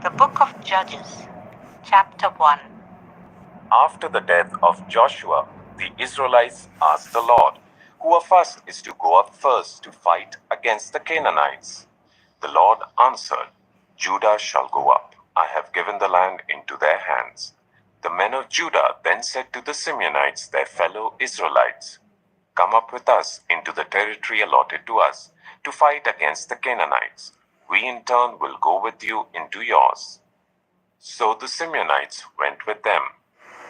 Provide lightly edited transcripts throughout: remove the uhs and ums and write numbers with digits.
The Book of Judges, Chapter 1. After the death of Joshua, the Israelites asked the Lord, "Who of us is to go up first to fight against the Canaanites?" The Lord answered, "Judah shall go up. I have given the land into their hands." The men of Judah then said to the Simeonites, their fellow Israelites, "Come up with us into the territory allotted to us to fight against the Canaanites. We in turn will go with you into yours." So the Simeonites went with them.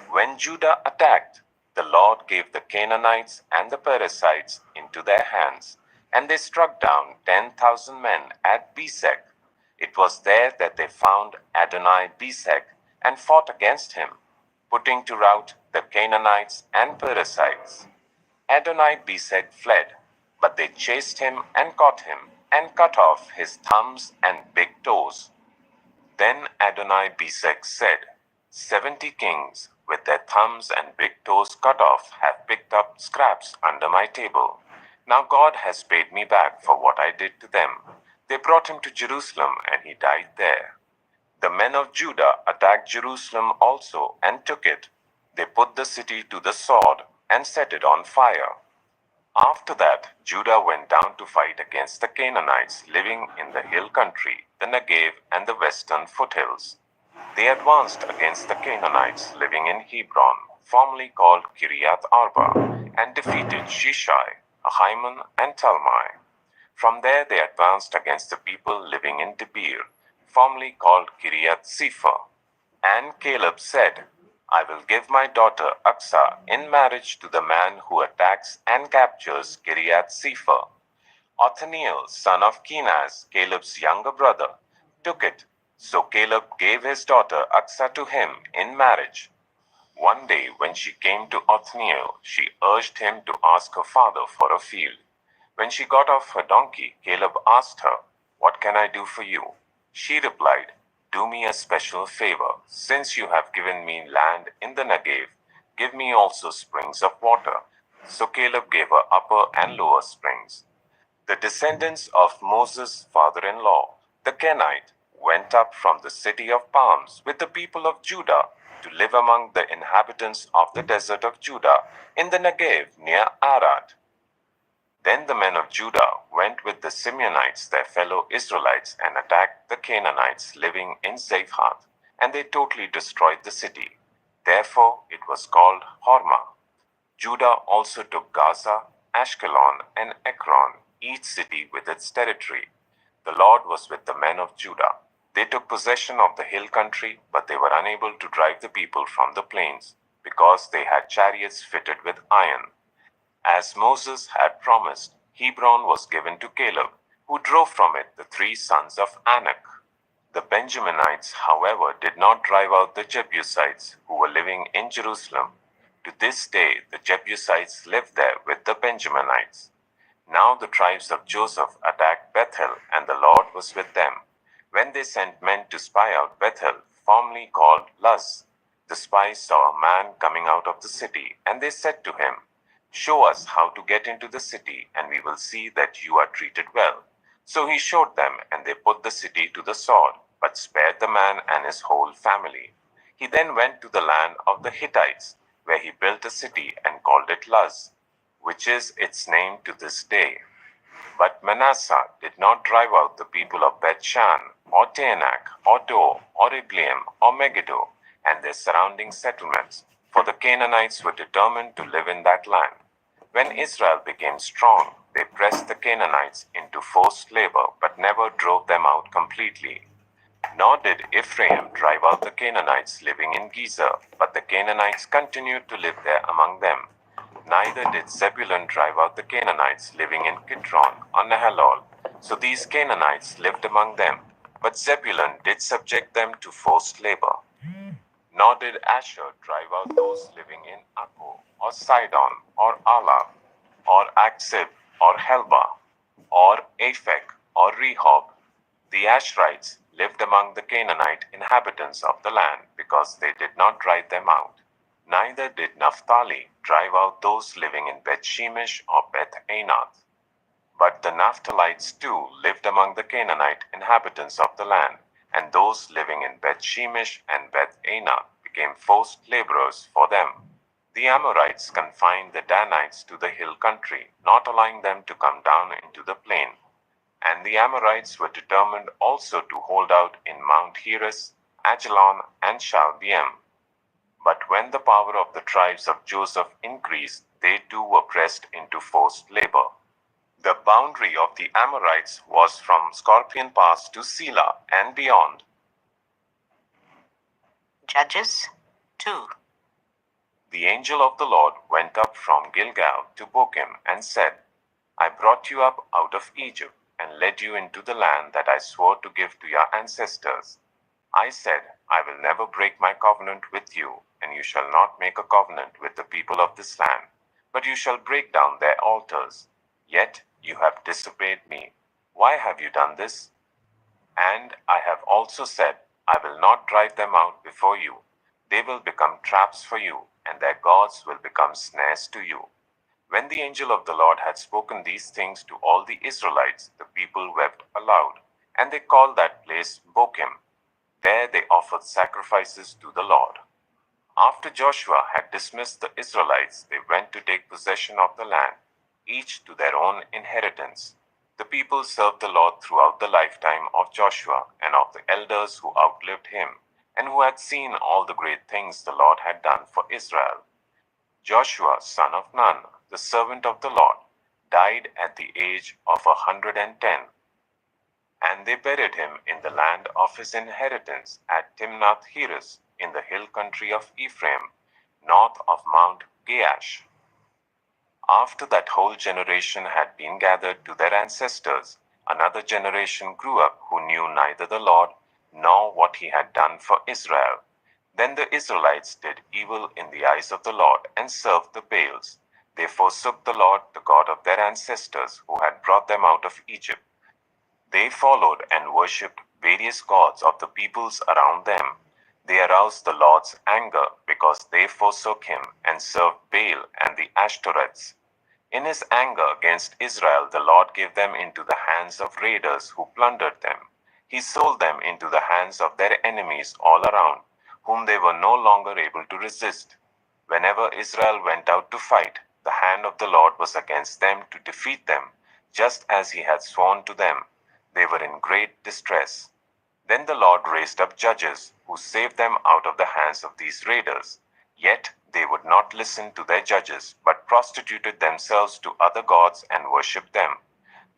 When Judah attacked, the Lord gave the Canaanites and the Perizzites into their hands, and they struck down 10,000 men at Bezek. It was there that they found Adoni-Bezek and fought against him, putting to rout the Canaanites and Perizzites. Adoni-Bezek fled, but they chased him and caught him and cut off his thumbs and big toes. Then Adoni-Bezek said, 70 kings with their thumbs and big toes cut off have picked up scraps under my table. Now God has paid me back for what I did to them. They brought him to Jerusalem and he died there. The men of Judah attacked Jerusalem also and took it. They put the city to the sword and set it on fire. After that, Judah went down to fight against the Canaanites living in the hill country, the Negev and the western foothills. They advanced against the Canaanites living in Hebron, formerly called Kiriath Arba, and defeated Shishai, Ahiman, and Talmai. From there they advanced against the people living in Debir, formerly called Kiriath Sefer. And Caleb said, "I will give my daughter Aksa in marriage to the man who attacks and captures Kiriath Sefer." Othniel, son of Kenaz, Caleb's younger brother, took it. So Caleb gave his daughter Aksa to him in marriage. One day when she came to Othniel, she urged him to ask her father for a field. When she got off her donkey, Caleb asked her, "What can I do for you?" She replied, "Do me a special favor. Since you have given me land in the Negev, give me also springs of water." So Caleb gave her upper and lower springs. The descendants of Moses' father-in-law, the Kenite, went up from the city of palms with the people of Judah to live among the inhabitants of the desert of Judah in the Negev near Arad. Then the men of Judah went with the Simeonites, their fellow Israelites, and attacked the Canaanites living in Zaphath, and they totally destroyed the city. Therefore it was called Hormah. Judah also took Gaza, Ashkelon, and Ekron, each city with its territory. The Lord was with the men of Judah. They took possession of the hill country, but they were unable to drive the people from the plains, because they had chariots fitted with iron. As Moses had promised, Hebron was given to Caleb, who drove from it the 3 sons of Anak. The Benjaminites, however, did not drive out the Jebusites who were living in Jerusalem. To this day, the Jebusites live there with the Benjaminites. Now the tribes of Joseph attacked Bethel, and the Lord was with them. When they sent men to spy out Bethel, formerly called Luz, the spies saw a man coming out of the city, and they said to him, "Show us how to get into the city, and we will see that you are treated well." So he showed them, and they put the city to the sword, but spared the man and his whole family. He then went to the land of the Hittites, where he built a city and called it Luz, which is its name to this day. But Manasseh did not drive out the people of Beth-shan, or Taanach, or Dor, or Ibleam, or Megiddo, and their surrounding settlements, for the Canaanites were determined to live in that land. When Israel became strong, they pressed the Canaanites into forced labor, but never drove them out completely. Nor did Ephraim drive out the Canaanites living in Gezer, but the Canaanites continued to live there among them. Neither did Zebulun drive out the Canaanites living in Kitron or Nahalol. So these Canaanites lived among them, but Zebulun did subject them to forced labor. Nor did Asher drive out those living in Akko, or Sidon, or Alah, or Aksib, or Helba, or Aphek, or Rehob. The Asherites lived among the Canaanite inhabitants of the land, because they did not drive them out. Neither did Naphtali drive out those living in Beth-shemesh or Beth-anath. But the Naphtalites too lived among the Canaanite inhabitants of the land, and those living in Beth Shemesh and Beth Anath became forced laborers for them. The Amorites confined the Danites to the hill country, not allowing them to come down into the plain. And the Amorites were determined also to hold out in Mount Heres, Ajalon, and Shalbeam. But when the power of the tribes of Joseph increased, they too were pressed into forced labor. The boundary of the Amorites was from Scorpion Pass to Selah and beyond. Judges 2. The angel of the Lord went up from Gilgal to Bochim and said, I brought you up out of Egypt and led you into the land that I swore to give to your ancestors. I said, I will never break my covenant with you, and you shall not make a covenant with the people of this land, but you shall break down their altars. Yet you have disobeyed me. Why have you done this? And I have also said, I will not drive them out before you. They will become traps for you, and their gods will become snares to you. When the angel of the Lord had spoken these things to all the Israelites, the people wept aloud, and they called that place Bochim. There they offered sacrifices to the Lord. After Joshua had dismissed the Israelites, they went to take possession of the land, each to their own inheritance. The people served the Lord throughout the lifetime of Joshua and of the elders who outlived him, and who had seen all the great things the Lord had done for Israel. Joshua, son of Nun, the servant of the Lord, died at the age of 110. And they buried him in the land of his inheritance at Timnath Heres in the hill country of Ephraim, north of Mount Gaash. After that whole generation had been gathered to their ancestors, another generation grew up who knew neither the Lord nor what he had done for Israel. Then the Israelites did evil in the eyes of the Lord and served the Baals. They forsook the Lord, the God of their ancestors, who had brought them out of Egypt. They followed and worshipped various gods of the peoples around them. They aroused the Lord's anger because they forsook him and served Baal and the Ashtoreths. In his anger against Israel, the Lord gave them into the hands of raiders who plundered them. He sold them into the hands of their enemies all around, whom they were no longer able to resist. Whenever Israel went out to fight, the hand of the Lord was against them to defeat them, just as he had sworn to them. They were in great distress. Then the Lord raised up judges who saved them out of the hands of these raiders. Yet they would not listen to their judges, but prostituted themselves to other gods and worshipped them.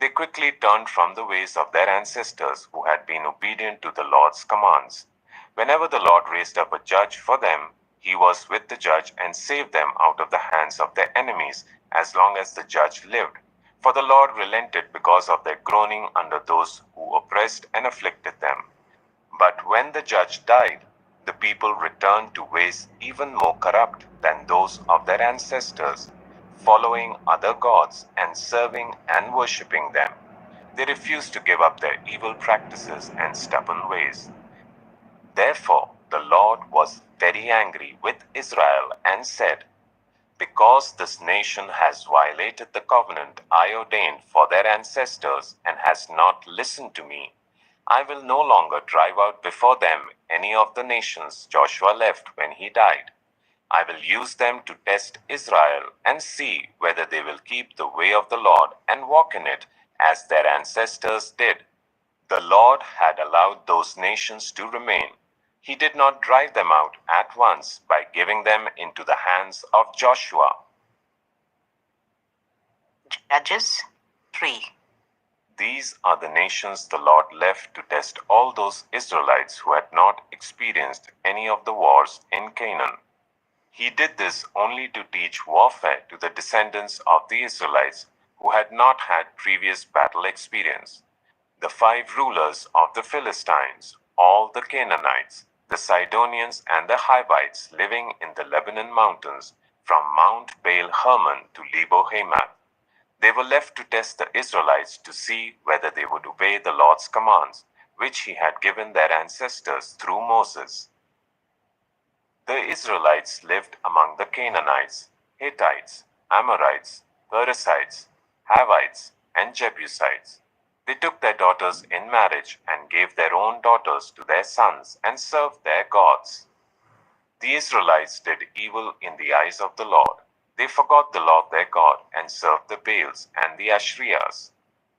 They quickly turned from the ways of their ancestors who had been obedient to the Lord's commands. Whenever the Lord raised up a judge for them, he was with the judge and saved them out of the hands of their enemies as long as the judge lived. For the Lord relented because of their groaning under those who oppressed and afflicted them. But when the judge died, the people returned to ways even more corrupt than those of their ancestors, following other gods and serving and worshipping them. They refused to give up their evil practices and stubborn ways. Therefore, the Lord was very angry with Israel and said, because this nation has violated the covenant I ordained for their ancestors and has not listened to me, I will no longer drive out before them any of the nations Joshua left when he died. I will use them to test Israel and see whether they will keep the way of the Lord and walk in it as their ancestors did. The Lord had allowed those nations to remain. He did not drive them out at once by giving them into the hands of Joshua. Judges 3. These are the nations the Lord left to test all those Israelites who had not experienced any of the wars in Canaan. He did this only to teach warfare to the descendants of the Israelites who had not had previous battle experience. The 5 rulers of the Philistines, all the Canaanites, the Sidonians and the Hivites living in the Lebanon mountains, from Mount Baal Hermon to Lebo Hamath. They were left to test the Israelites to see whether they would obey the Lord's commands, which he had given their ancestors through Moses. The Israelites lived among the Canaanites, Hittites, Amorites, Perizzites, Hivites, and Jebusites. They took their daughters in marriage and gave their own daughters to their sons and served their gods. The Israelites did evil in the eyes of the Lord. They forgot the Lord their God and served the Baals and the Ashrias.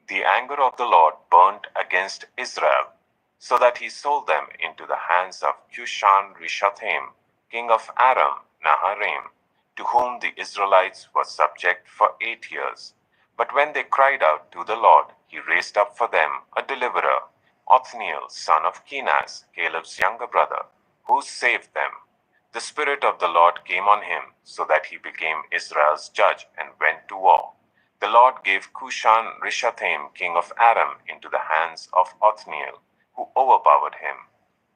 The anger of the Lord burned against Israel, so that he sold them into the hands of Cushan-Rishathaim, king of Aram Naharaim, to whom the Israelites were subject for 8 years. But when they cried out to the Lord, he raised up for them a deliverer, Othniel, son of Kenaz, Caleb's younger brother, who saved them. The Spirit of the Lord came on him, so that he became Israel's judge and went to war. The Lord gave Cushan-Rishathaim, king of Aram, into the hands of Othniel, who overpowered him.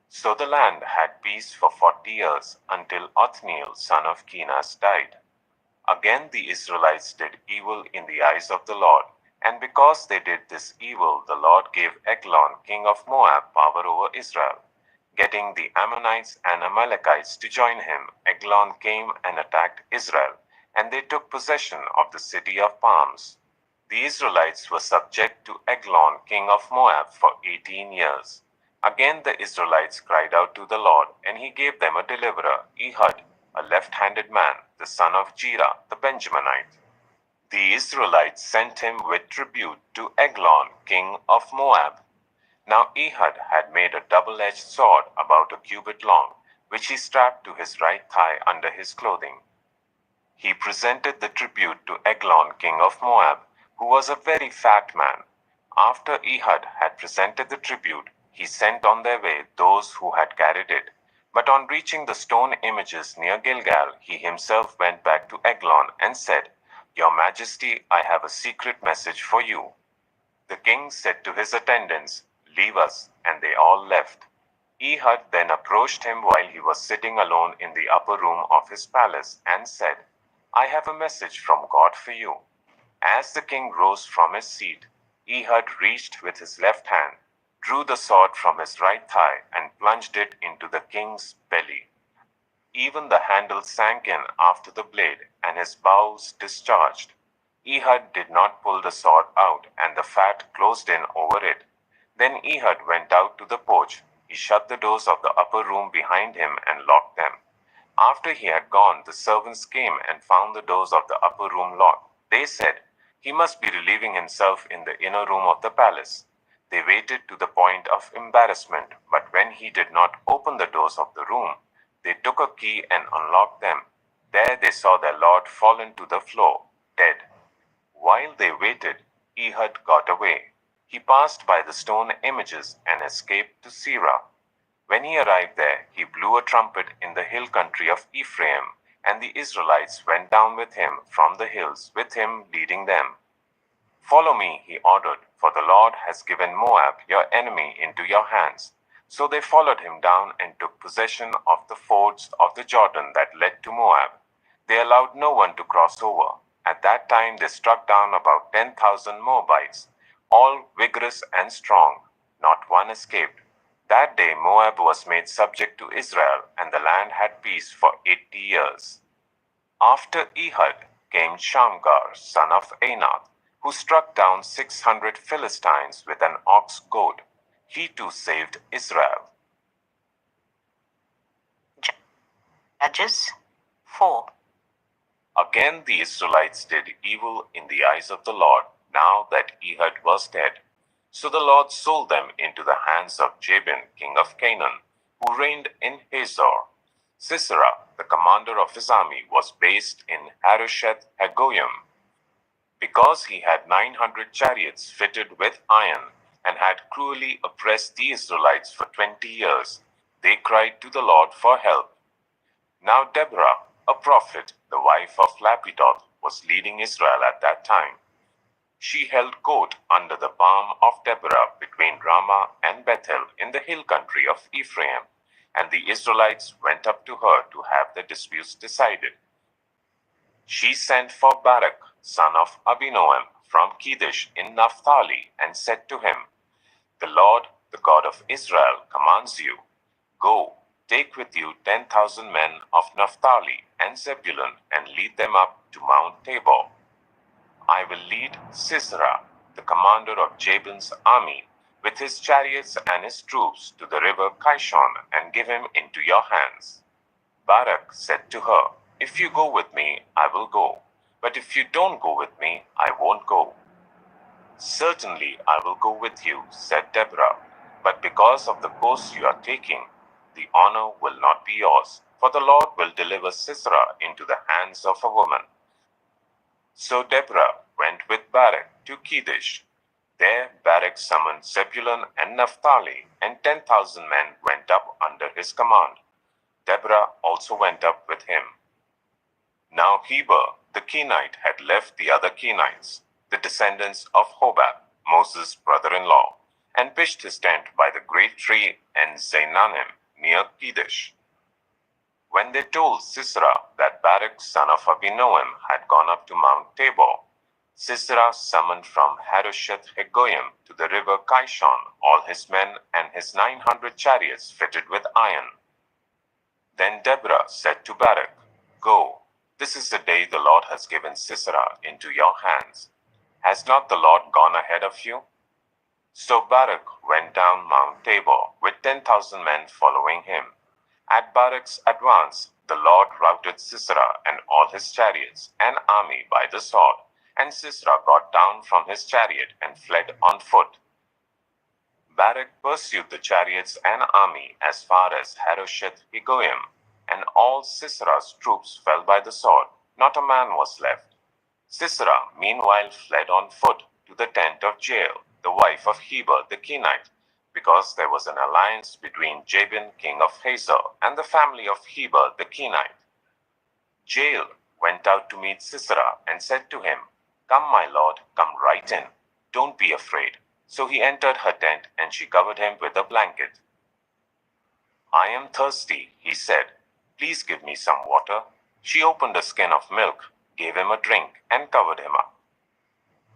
So the land had peace for 40 years, until Othniel, son of Kenaz, died. Again the Israelites did evil in the eyes of the Lord, and because they did this evil, the Lord gave Eglon, king of Moab, power over Israel. Getting the Ammonites and Amalekites to join him, Eglon came and attacked Israel, and they took possession of the city of palms. The Israelites were subject to Eglon, king of Moab, for 18 years. Again the Israelites cried out to the Lord, and he gave them a deliverer, Ehud, a left-handed man, the son of Jerah, the Benjaminite. The Israelites sent him with tribute to Eglon, king of Moab. Now Ehud had made a double-edged sword about a cubit long, which he strapped to his right thigh under his clothing. He presented the tribute to Eglon, king of Moab, who was a very fat man. After Ehud had presented the tribute, he sent on their way those who had carried it. But on reaching the stone images near Gilgal, he himself went back to Eglon and said, "Your Majesty, I have a secret message for you." The king said to his attendants, "Leave us," and they all left. Ehud then approached him while he was sitting alone in the upper room of his palace and said, "I have a message from God for you." As the king rose from his seat, Ehud reached with his left hand, drew the sword from his right thigh, and plunged it into the king's belly. Even the handle sank in after the blade, and his bowels discharged. Ehud did not pull the sword out, and the fat closed in over it. Then Ehud went out to the porch. He shut the doors of the upper room behind him and locked them. After he had gone, the servants came and found the doors of the upper room locked. They said, "He must be relieving himself in the inner room of the palace." They waited to the point of embarrassment, but when he did not open the doors of the room, they took a key and unlocked them. There they saw their lord fallen to the floor, dead. While they waited, Ehud got away. He passed by the stone images and escaped to Seirah. When he arrived there, he blew a trumpet in the hill country of Ephraim, and the Israelites went down with him from the hills, with him leading them. "Follow me," he ordered, "for the Lord has given Moab, your enemy, into your hands." So they followed him down and took possession of the fords of the Jordan that led to Moab. They allowed no one to cross over. At that time they struck down about 10,000 Moabites, all vigorous and strong. Not one escaped. That day Moab was made subject to Israel, and the land had peace for 80 years. After Ehud came Shamgar, son of Anath, who struck down 600 Philistines with an ox goad. He too saved Israel. Judges 4. Again the Israelites did evil in the eyes of the Lord, now that Ehud was dead. So the Lord sold them into the hands of Jabin, king of Canaan, who reigned in Hazor. Sisera, the commander of his army, was based in Harosheth Hagoyim. Because he had 900 chariots fitted with iron and had cruelly oppressed the Israelites for 20 years, they cried to the Lord for help. Now Deborah, a prophet, the wife of Lapidoth, was leading Israel at that time. She held court under the palm of Deborah between Ramah and Bethel in the hill country of Ephraim, and the Israelites went up to her to have the disputes decided. She sent for Barak, son of Abinoam, from Kedesh in Naphtali, and said to him, "The Lord, the God of Israel, commands you, go, take with you 10,000 men of Naphtali and Zebulun, and lead them up to Mount Tabor. I will lead Sisera, the commander of Jabin's army, with his chariots and his troops to the river Kishon and give him into your hands. Barak said to her, If you go with me, I will go. But if you don't go with me, I won't go. Certainly I will go with you, said Deborah. But because of the course you are taking, the honor will not be yours, for the Lord will deliver Sisera into the hands of a woman. So Deborah went with Barak to Kedesh. There Barak summoned Zebulun and Naphtali, and 10,000 men went up under his command. Deborah also went up with him. Now Heber the Kenite had left the other Kenites, the descendants of Hobab, Moses' brother-in-law, and pitched his tent by the great tree in Zaanannim near Kedesh. When they told Sisera that Barak son of Abinoam had gone up to Mount Tabor, Sisera summoned from Harosheth Hagoyim to the river Kishon all his men and his 900 chariots fitted with iron. Then Deborah said to Barak, Go, this is the day the Lord has given Sisera into your hands. Has not the Lord gone ahead of you? So Barak went down Mount Tabor with 10,000 men following him. At Barak's advance, the Lord routed Sisera and all his chariots and army by the sword, and Sisera got down from his chariot and fled on foot. Barak pursued the chariots and army as far as Harosheth Hagoyim, and all Sisera's troops fell by the sword. Not a man was left. Sisera meanwhile fled on foot to the tent of Jael, the wife of Heber the Kenite, because there was an alliance between Jabin king of Hazor and the family of Heber the Kenite. Jael went out to meet Sisera and said to him, Come, my lord, come right in. Don't be afraid. So he entered her tent, and she covered him with a blanket. I am thirsty, he said. Please give me some water. She opened a skin of milk, gave him a drink, and covered him up.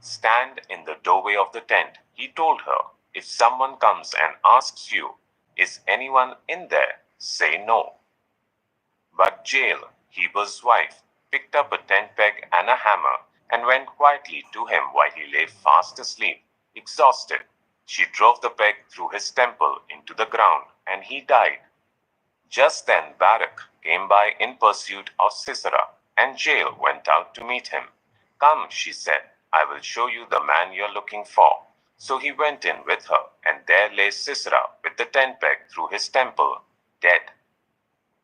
Stand in the doorway of the tent, he told her. If someone comes and asks you, Is anyone in there? Say no. But Jael, Heber's wife, picked up a tent peg and a hammer and went quietly to him while he lay fast asleep, exhausted. She drove the peg through his temple into the ground, and he died. Just then Barak came by in pursuit of Sisera, and Jael went out to meet him. Come, she said, I will show you the man you're looking for. So he went in with her, and there lay Sisera with the tent peg through his temple, dead.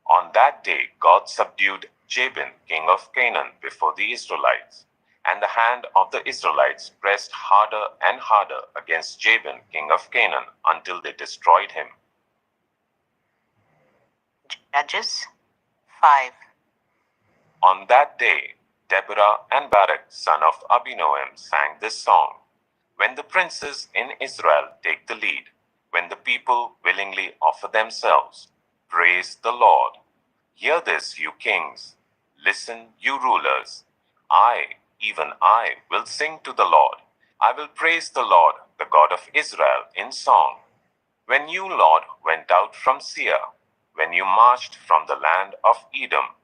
On that day God subdued Jabin, king of Canaan, before the Israelites, and the hand of the Israelites pressed harder and harder against Jabin, king of Canaan, until they destroyed him. Judges 5. On that day, Deborah and Barak, son of Abinoam, sang this song. When the princes in Israel take the lead, when the people willingly offer themselves, praise the Lord. Hear this, you kings. Listen, you rulers. I, even I, will sing to the Lord. I will praise the Lord, the God of Israel, in song. When you, Lord, went out from Seir, when you marched from the land of Edom,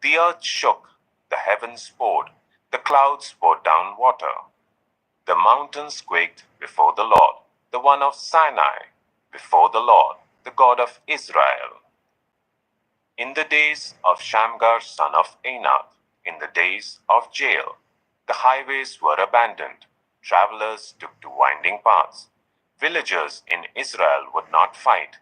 the earth shook, the heavens poured, the clouds poured down water. The mountains quaked before the Lord, the one of Sinai, before the Lord, the God of Israel. In the days of Shamgar son of Anath, in the days of Jael, the highways were abandoned. Travelers took to winding paths. Villagers in Israel would not fight.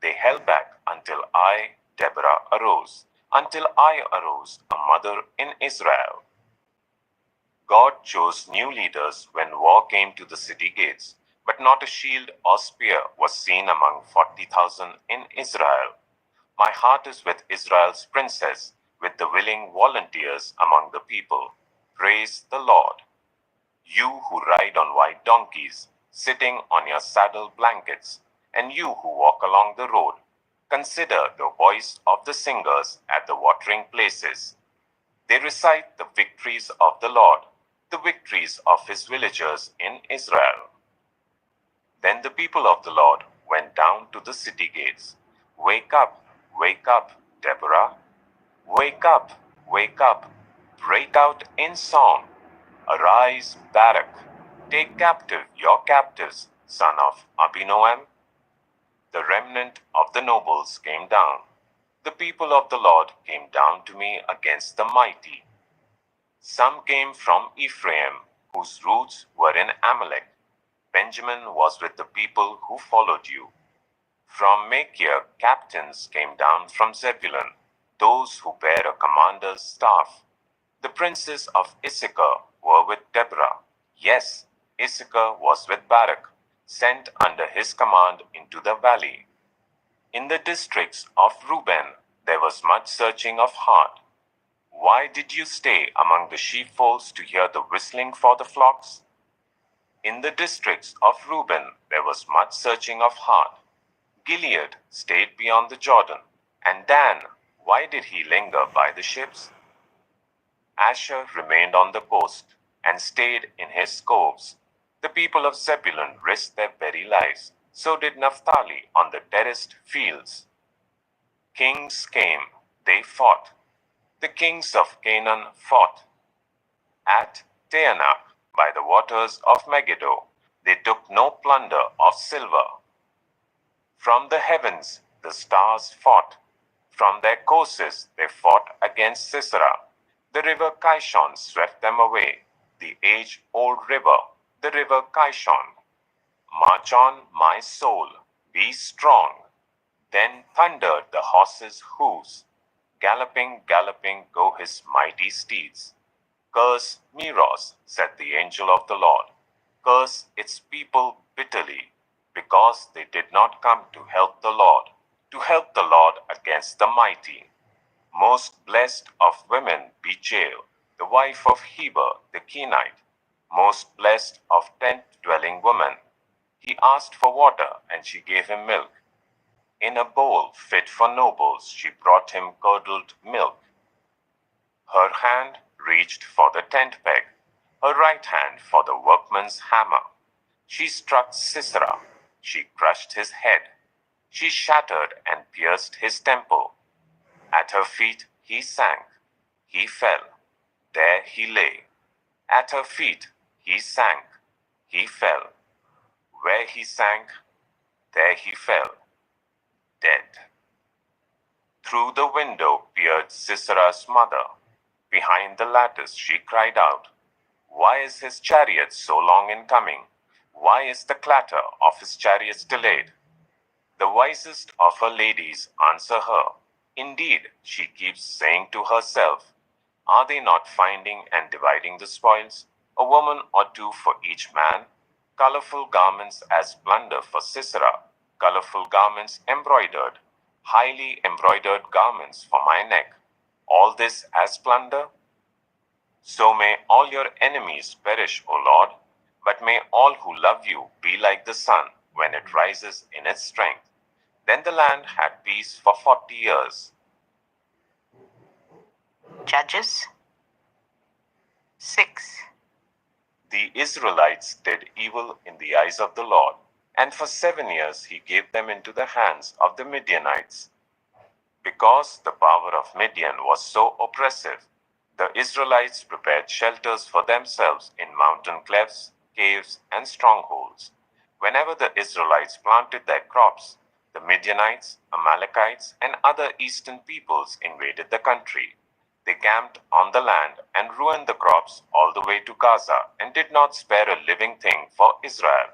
They held back until I, Deborah, arose, until I arose, a mother in Israel. God chose new leaders when war came to the city gates, but not a shield or spear was seen among 40,000 in Israel. My heart is with Israel's princess, with the willing volunteers among the people. Praise the Lord. You who ride on white donkeys, sitting on your saddle blankets, and you who walk along the road, consider the voice of the singers at the watering places. They recite the victories of the Lord, the victories of his villagers in Israel. Then the people of the Lord went down to the city gates. Wake up, Deborah. Wake up, break out in song. Arise, Barak. Take captive your captives, son of Abinoam. The remnant of the nobles came down. The people of the Lord came down to me against the mighty. Some came from Ephraim, whose roots were in Amalek. Benjamin was with the people who followed you. From Machir, captains came down from Zebulun, those who bear a commander's staff. The princes of Issachar were with Deborah. Yes, Issachar was with Barak, sent under his command into the valley. In the districts of Reuben, there was much searching of heart. Why did you stay among the sheepfolds to hear the whistling for the flocks? In the districts of Reuben, there was much searching of heart. Gilead stayed beyond the Jordan, and Dan, why did he linger by the ships? Asher remained on the coast and stayed in his coves. The people of Zebulun risked their very lives. So did Naphtali on the terraced fields. Kings came, they fought. The kings of Canaan fought. At Taanach, by the waters of Megiddo, they took no plunder of silver. From the heavens the stars fought. From their courses they fought against Sisera. The river Kishon swept them away, the age-old river, the river Kishon. March on, my soul, be strong. Then thundered the horses' hoofs. Galloping, galloping go his mighty steeds. Curse Meroz, said the angel of the Lord. Curse its people bitterly, because they did not come to help the Lord against the mighty. Most blessed of women be Jael, the wife of Heber the Kenite. Most blessed of tent-dwelling women. He asked for water, and she gave him milk. In a bowl fit for nobles, she brought him curdled milk. Her hand reached for the tent peg, her right hand for the workman's hammer. She struck Sisera, she crushed his head. She shattered and pierced his temple. At her feet he sank, he fell. There he lay. At her feet he sank, he fell. Where he sank, there he fell, dead. Through the window peered Sisera's mother. Behind the lattice she cried out, Why is his chariot so long in coming? Why is the clatter of his chariots delayed? The wisest of her ladies answer her. Indeed, she keeps saying to herself, Are they not finding and dividing the spoils? A woman or two for each man? Colorful garments as plunder for Sisera, colorful garments embroidered, highly embroidered garments for my neck. All this as plunder? So may all your enemies perish, O Lord, but may all who love you be like the sun when it rises in its strength. Then the land had peace for 40 years. Judges 6. The Israelites did evil in the eyes of the Lord, and for 7 years he gave them into the hands of the Midianites. Because the power of Midian was so oppressive, the Israelites prepared shelters for themselves in mountain clefts, caves, and strongholds. Whenever the Israelites planted their crops, the Midianites, Amalekites, and other eastern peoples invaded the country. They camped on the land and ruined the crops all the way to Gaza and did not spare a living thing for Israel,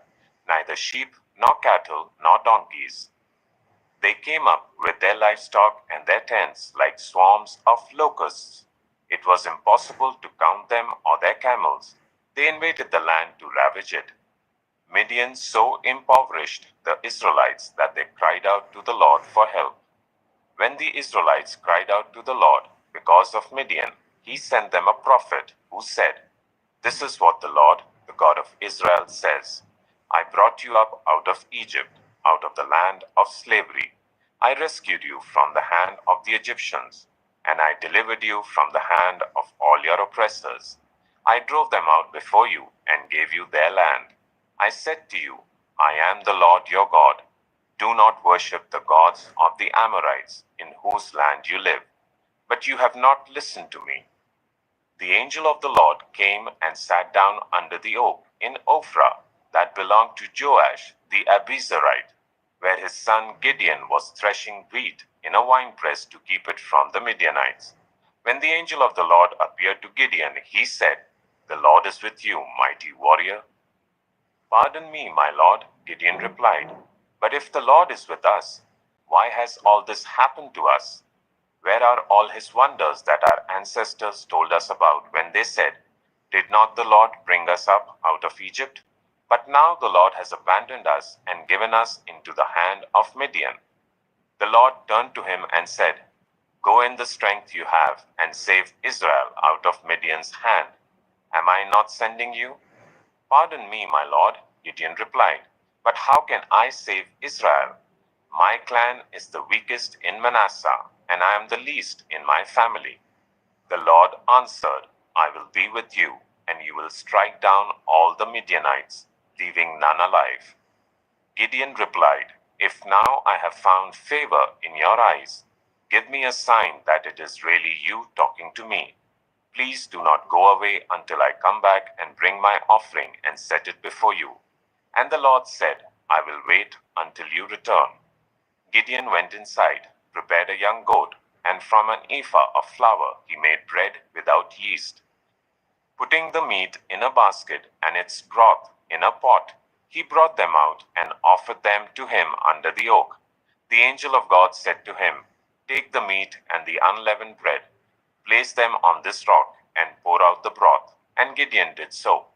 neither sheep, nor cattle, nor donkeys. They came up with their livestock and their tents like swarms of locusts. It was impossible to count them or their camels. They invaded the land to ravage it. Midian so impoverished the Israelites that they cried out to the Lord for help. When the Israelites cried out to the Lord because of Midian, he sent them a prophet who said, This is what the Lord, the God of Israel, says. I brought you up out of Egypt, out of the land of slavery. I rescued you from the hand of the Egyptians, and I delivered you from the hand of all your oppressors. I drove them out before you and gave you their land. I said to you, I am the Lord your God. Do not worship the gods of the Amorites, in whose land you live. But you have not listened to me. The angel of the Lord came and sat down under the oak, in Ophrah that belonged to Joash the Abiezrite, where his son Gideon was threshing wheat in a winepress to keep it from the Midianites. When the angel of the Lord appeared to Gideon, he said, "The Lord is with you, mighty warrior." "Pardon me, my lord," Gideon replied, "but if the Lord is with us, why has all this happened to us? Where are all his wonders that our ancestors told us about when they said, 'Did not the Lord bring us up out of Egypt?' But now the Lord has abandoned us and given us into the hand of Midian." The Lord turned to him and said, "Go in the strength you have and save Israel out of Midian's hand. Am I not sending you?" "Pardon me, my lord," Gideon replied, "but how can I save Israel? My clan is the weakest in Manasseh, and I am the least in my family." The Lord answered, "I will be with you, and you will strike down all the Midianites, leaving none alive." Gideon replied, "If now I have found favor in your eyes, give me a sign that it is really you talking to me. Please do not go away until I come back and bring my offering and set it before you." And the Lord said, "I will wait until you return." Gideon went inside, prepared a young goat, and from an ephah of flour he made bread without yeast. Putting the meat in a basket and its broth in a pot, he brought them out and offered them to him under the oak. The angel of God said to him, "Take the meat and the unleavened bread, place them on this rock, and pour out the broth." And Gideon did so.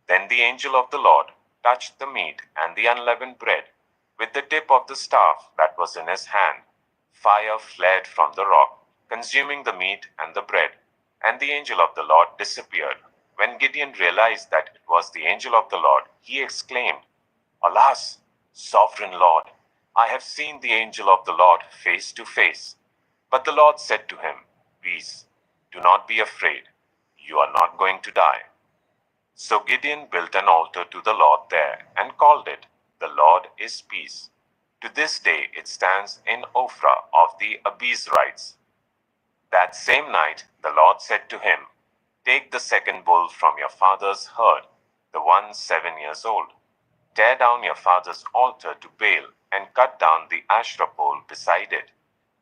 Then the angel of the Lord touched the meat and the unleavened bread with the tip of the staff that was in his hand. Fire flared from the rock, consuming the meat and the bread, and the angel of the Lord disappeared. When Gideon realized that it was the angel of the Lord, he exclaimed, "Alas, sovereign Lord, I have seen the angel of the Lord face to face." But the Lord said to him, "Peace, do not be afraid. You are not going to die." So Gideon built an altar to the Lord there and called it, "The Lord is Peace." To this day it stands in Ophrah of the Abiezrites. That same night the Lord said to him, "Take the second bull from your father's herd, the one 7 years old. Tear down your father's altar to Baal and cut down the Asherah pole beside it.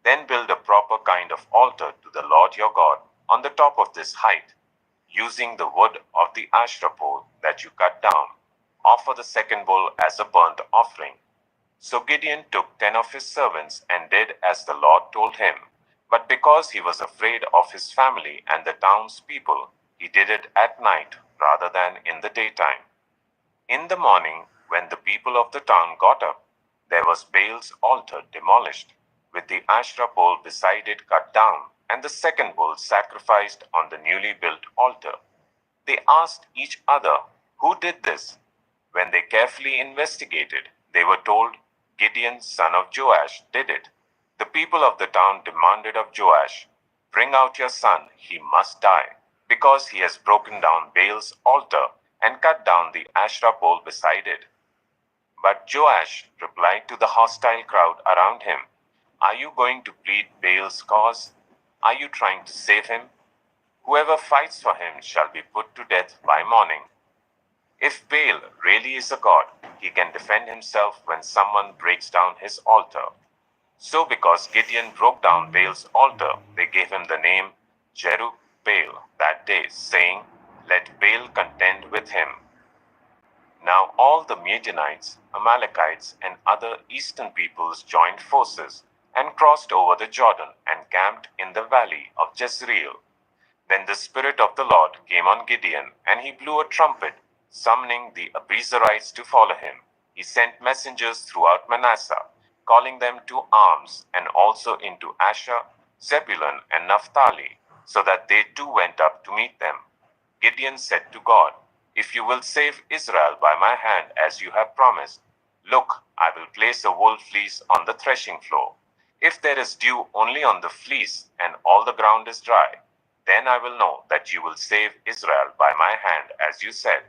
Then build a proper kind of altar to the Lord your God on the top of this height, using the wood of the Asherah pole that you cut down. Offer the second bull as a burnt offering." So Gideon took 10 of his servants and did as the Lord told him. But because he was afraid of his family and the townspeople, he did it at night rather than in the daytime. In the morning, when the people of the town got up, there was Baal's altar demolished, with the Asherah pole beside it cut down, and the second bull sacrificed on the newly built altar. They asked each other, "Who did this?" When they carefully investigated, they were told, "Gideon, son of Joash, did it." The people of the town demanded of Joash, "Bring out your son, he must die, because he has broken down Baal's altar and cut down the Asherah pole beside it." But Joash replied to the hostile crowd around him, "Are you going to plead Baal's cause? Are you trying to save him? Whoever fights for him shall be put to death by morning. If Baal really is a god, he can defend himself when someone breaks down his altar." So because Gideon broke down Baal's altar, they gave him the name Jerubbaal that day, saying, "Let Baal contend with him." Now all the Midianites, Amalekites, and other eastern peoples joined forces and crossed over the Jordan and camped in the valley of Jezreel. Then the Spirit of the Lord came on Gideon, and he blew a trumpet, summoning the Abiezrites to follow him. He sent messengers throughout Manasseh, calling them to arms, and also into Asher, Zebulun, and Naphtali, so that they too went up to meet them. Gideon said to God, "If you will save Israel by my hand as you have promised, look, I will place a wool fleece on the threshing floor. If there is dew only on the fleece and all the ground is dry, then I will know that you will save Israel by my hand as you said."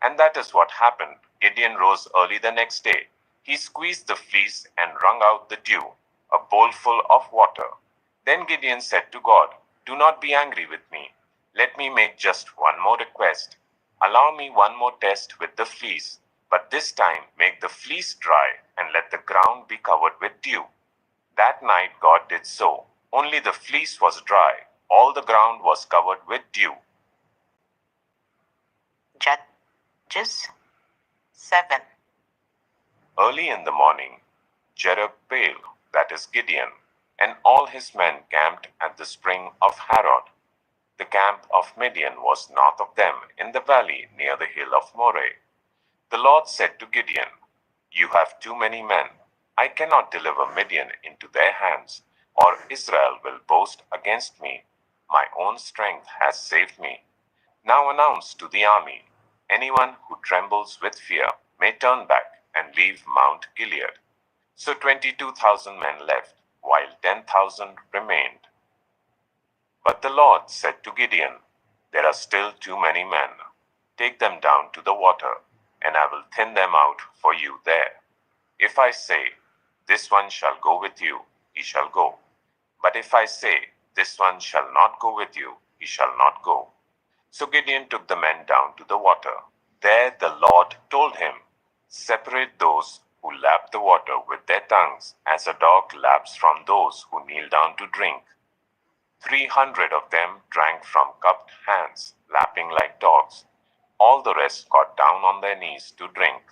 And that is what happened. Gideon rose early the next day. He squeezed the fleece and wrung out the dew, a bowlful of water. Then Gideon said to God, "Do not be angry with me. Let me make just one more request. Allow me one more test with the fleece, but this time make the fleece dry and let the ground be covered with dew. That night God did so. Only the fleece was dry. All the ground was covered with dew. Judges 7. Early in the morning, Jerubbaal, that is Gideon, and all his men camped at the spring of Harod. The camp of Midian was north of them in the valley near the hill of Moreh. The Lord said to Gideon, "You have too many men. I cannot deliver Midian into their hands, or Israel will boast against me. My own strength has saved me. Now announce to the army, anyone who trembles with fear may turn back and leave Mount Gilead." So 22,000 men left, while 10,000 remained. But the Lord said to Gideon, "There are still too many men. Take them down to the water, and I will thin them out for you there. If I say, 'This one shall go with you,' he shall go. But if I say, 'This one shall not go with you,' he shall not go." So Gideon took the men down to the water. There the Lord told him, "Separate those who lap the water with their tongues, as a dog laps from those who kneel down to drink." 300 of them drank from cupped hands, lapping like dogs. All the rest got down on their knees to drink.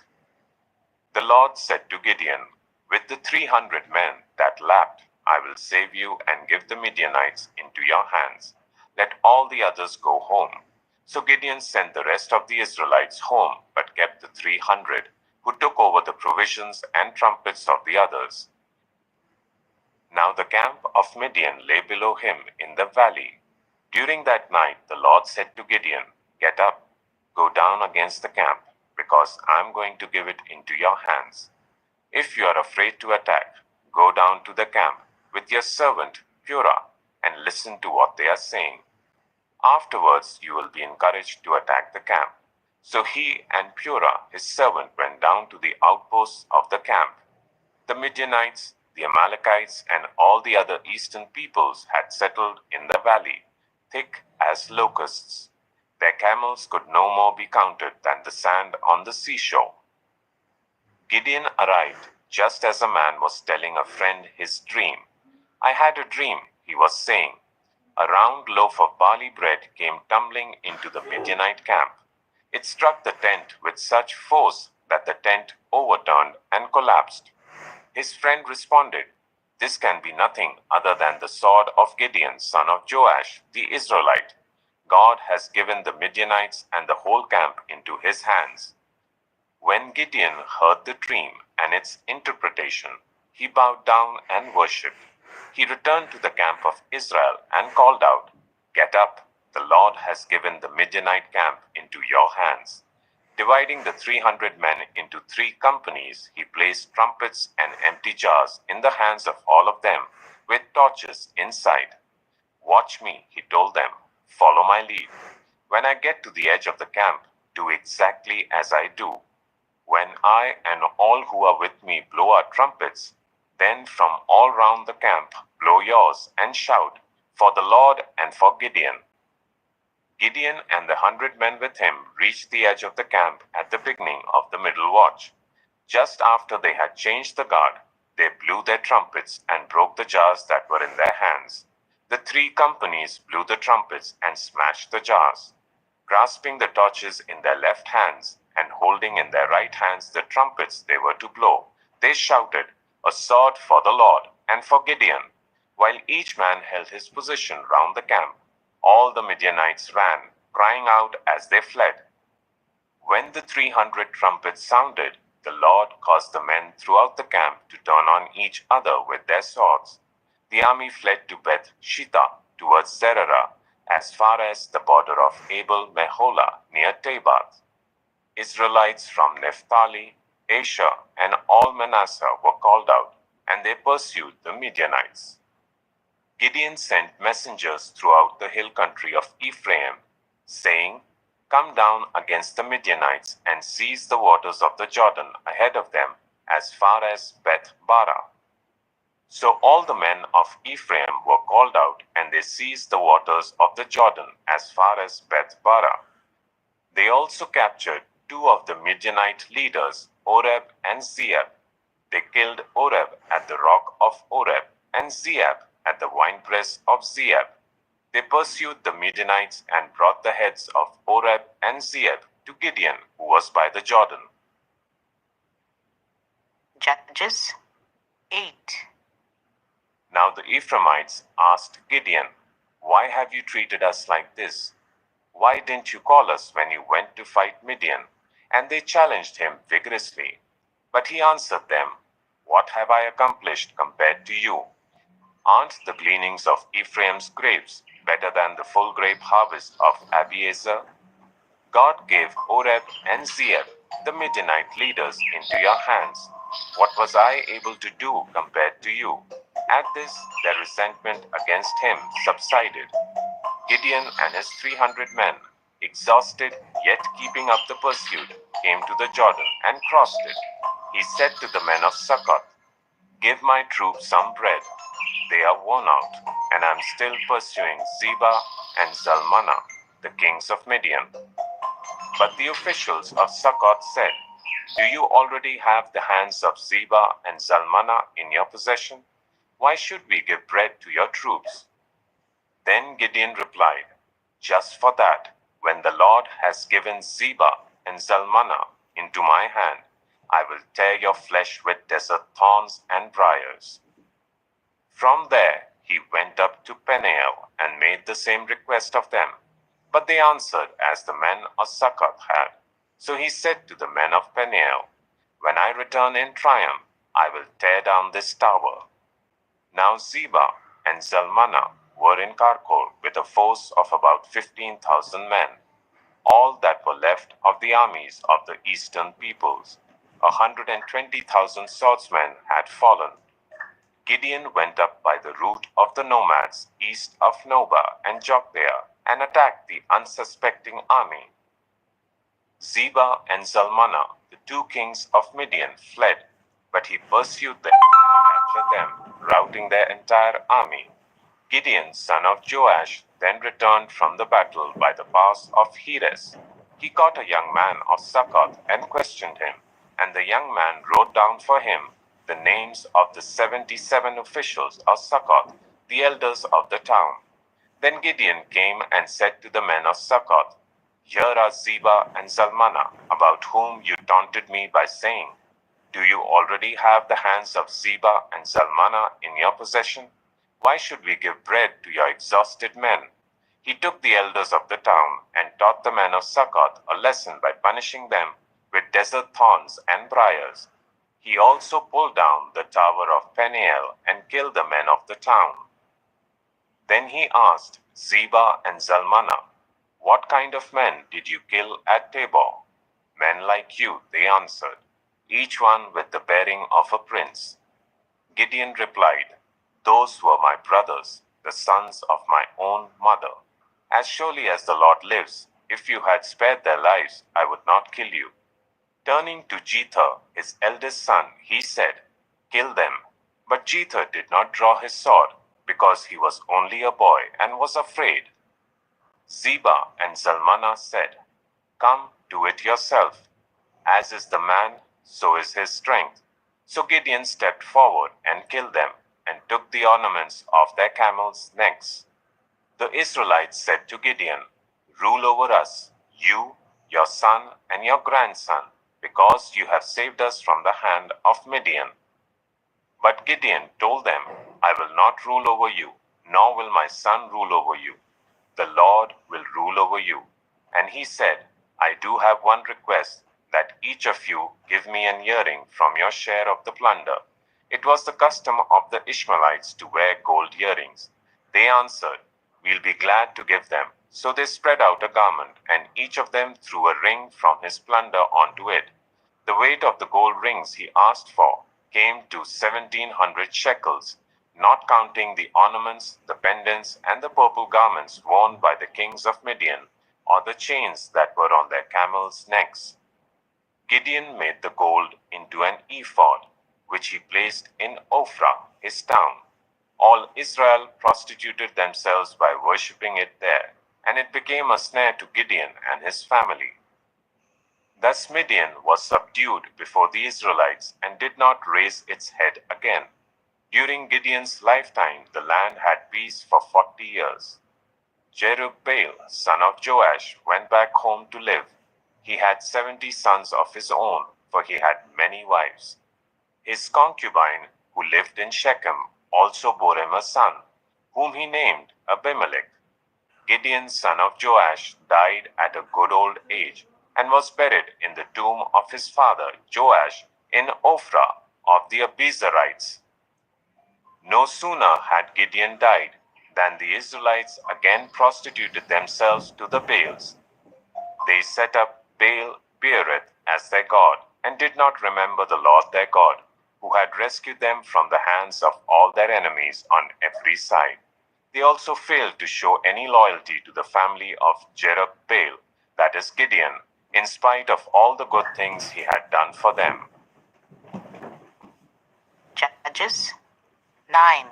The Lord said to Gideon, "With the 300 men that lapped, I will save you and give the Midianites into your hands. Let all the others go home." So Gideon sent the rest of the Israelites home, but kept the 300, who took over the provisions and trumpets of the others. Now the camp of Midian lay below him in the valley. During that night the Lord said to Gideon, "Get up, go down against the camp, because I am going to give it into your hands. If you are afraid to attack, go down to the camp with your servant Purah and listen to what they are saying. Afterwards you will be encouraged to attack the camp." So he and Purah his servant went down to the outposts of the camp. The Midianites, the Amalekites, and all the other eastern peoples had settled in the valley, thick as locusts. Their camels could no more be counted than the sand on the seashore. Gideon arrived just as a man was telling a friend his dream. "I had a dream," he was saying. "A round loaf of barley bread came tumbling into the Midianite camp. It struck the tent with such force that the tent overturned and collapsed." His friend responded, "This can be nothing other than the sword of Gideon, son of Joash, the Israelite. God has given the Midianites and the whole camp into his hands." When Gideon heard the dream and its interpretation, he bowed down and worshipped. He returned to the camp of Israel and called out, "Get up, the Lord has given the Midianite camp into your hands." Dividing the 300 men into 3 companies, he placed trumpets and empty jars in the hands of all of them, with torches inside. "Watch me," he told them. "Follow my lead. When I get to the edge of the camp, do exactly as I do. When I and all who are with me blow our trumpets, then from all round the camp blow yours and shout, 'For the Lord and for Gideon.'" Gideon and the 100 men with him reached the edge of the camp at the beginning of the middle watch. Just after they had changed the guard, they blew their trumpets and broke the jars that were in their hands. The 3 companies blew the trumpets and smashed the jars. Grasping the torches in their left hands and holding in their right hands the trumpets they were to blow, they shouted, "A sword for the Lord and for Gideon," while each man held his position round the camp. All the Midianites ran, crying out as they fled. When the 300 trumpets sounded, the Lord caused the men throughout the camp to turn on each other with their swords. The army fled to Beth Shittah towards Zererah, as far as the border of Abel Meholah near Tabath. Israelites from Naphtali, Asher, and all Manasseh were called out, and they pursued the Midianites. Gideon sent messengers throughout the hill country of Ephraim, saying, "Come down against the Midianites and seize the waters of the Jordan ahead of them as far as Beth-barah." So all the men of Ephraim were called out, and they seized the waters of the Jordan as far as Beth-barah. They also captured two of the Midianite leaders, Oreb and Zeeb. They killed Oreb at the rock of Oreb and Zeeb at the winepress of Zeeb. They pursued the Midianites and brought the heads of Oreb and Zeeb to Gideon, who was by the Jordan. Judges 8. Now the Ephraimites asked Gideon, "Why have you treated us like this? Why didn't you call us when you went to fight Midian?" And they challenged him vigorously. But he answered them, "What have I accomplished compared to you? Aren't the gleanings of Ephraim's grapes better than the full grape harvest of Abiezer? God gave Oreb and Zeeb, the Midianite leaders, into your hands. What was I able to do compared to you?" At this, their resentment against him subsided. Gideon and his 300 men, exhausted yet keeping up the pursuit, came to the Jordan and crossed it. He said to the men of Succoth, "Give my troops some bread. They are worn out, and I am still pursuing Zebah and Zalmunna, the kings of Midian." But the officials of Succoth said, "Do you already have the hands of Zebah and Zalmunna in your possession? Why should we give bread to your troops?" Then Gideon replied, "Just for that, when the Lord has given Zebah and Zalmunna into my hand, I will tear your flesh with desert thorns and briars." From there he went up to Peniel and made the same request of them. But they answered as the men of Succoth had. So he said to the men of Peniel, "When I return in triumph, I will tear down this tower." Now Zebah and Zalmunna were in Karkor with a force of about 15,000 men, all that were left of the armies of the eastern peoples. 120,000 swordsmen had fallen. Gideon went up by the route of the nomads east of Nobah and Jokthea and attacked the unsuspecting army. Zebah and Zalmunna, the two kings of Midian, fled, but he pursued them and captured them, routing their entire army. Gideon, son of Joash, then returned from the battle by the pass of Heres. He caught a young man of Succoth and questioned him, and the young man wrote down for him the names of the 77 officials of Succoth, the elders of the town. Then Gideon came and said to the men of Succoth, "Here are Zebah and Zalmunna, about whom you taunted me by saying, 'Do you already have the hands of Zebah and Zalmunna in your possession? Why should we give bread to your exhausted men?'" He took the elders of the town and taught the men of Succoth a lesson by punishing them with desert thorns and briars. He also pulled down the tower of Peniel and killed the men of the town. Then he asked Zebah and Zalmunna, "What kind of men did you kill at Tabor?" "Men like you," they answered, "each one with the bearing of a prince." Gideon replied, "Those were my brothers, the sons of my own mother. As surely as the Lord lives, if you had spared their lives, I would not kill you." Turning to Jether, his eldest son, he said, "Kill them." But Jether did not draw his sword, because he was only a boy and was afraid. Zebah and Zalmunna said, "Come, do it yourself. As is the man, so is his strength." So Gideon stepped forward and killed them, and took the ornaments of their camels' necks. The Israelites said to Gideon, "Rule over us, you, your son, and your grandson, because you have saved us from the hand of Midian." But Gideon told them, "I will not rule over you, nor will my son rule over you. The Lord will rule over you." And he said, "I do have one request, that each of you give me an earring from your share of the plunder." It was the custom of the Ishmaelites to wear gold earrings. They answered, "We'll be glad to give them." So they spread out a garment, and each of them threw a ring from his plunder onto it. The weight of the gold rings he asked for came to 1,700 shekels, not counting the ornaments, the pendants, and the purple garments worn by the kings of Midian, or the chains that were on their camels' necks. Gideon made the gold into an ephod, which he placed in Ophrah, his town. All Israel prostituted themselves by worshipping it there, and it became a snare to Gideon and his family. Thus Midian was subdued before the Israelites and did not raise its head again. During Gideon's lifetime, the land had peace for 40 years. Jerubbaal, son of Joash, went back home to live. He had 70 sons of his own, for he had many wives. His concubine, who lived in Shechem, also bore him a son, whom he named Abimelech. Gideon, son of Joash, died at a good old age, and was buried in the tomb of his father Joash in Ophrah of the Abiezrites. No sooner had Gideon died than the Israelites again prostituted themselves to the Baals. They set up Baal Beereth as their god, and did not remember the Lord their God, who had rescued them from the hands of all their enemies on every side. They also failed to show any loyalty to the family of Jerubbaal, that is Gideon, in spite of all the good things he had done for them. Judges 9.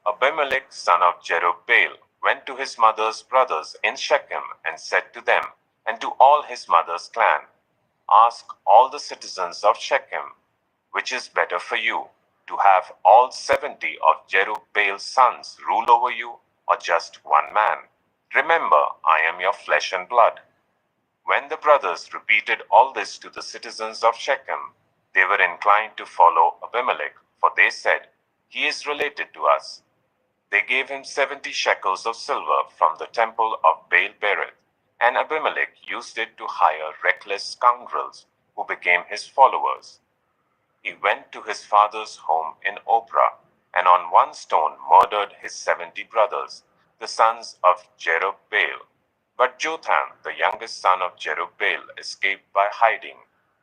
Abimelech, son of Jerubbaal, went to his mother's brothers in Shechem and said to them, and to all his mother's clan, "Ask all the citizens of Shechem, which is better for you, to have all 70 of Jerubbaal's sons rule over you, or just one man? Remember, I am your flesh and blood." When the brothers repeated all this to the citizens of Shechem, they were inclined to follow Abimelech, for they said, "He is related to us." They gave him 70 shekels of silver from the temple of Baal Berith, and Abimelech used it to hire reckless scoundrels who became his followers. He went to his father's home in Ophrah, and on one stone murdered his 70 brothers, the sons of Jerubbaal. But Jotham, the youngest son of Jerubbaal, escaped by hiding.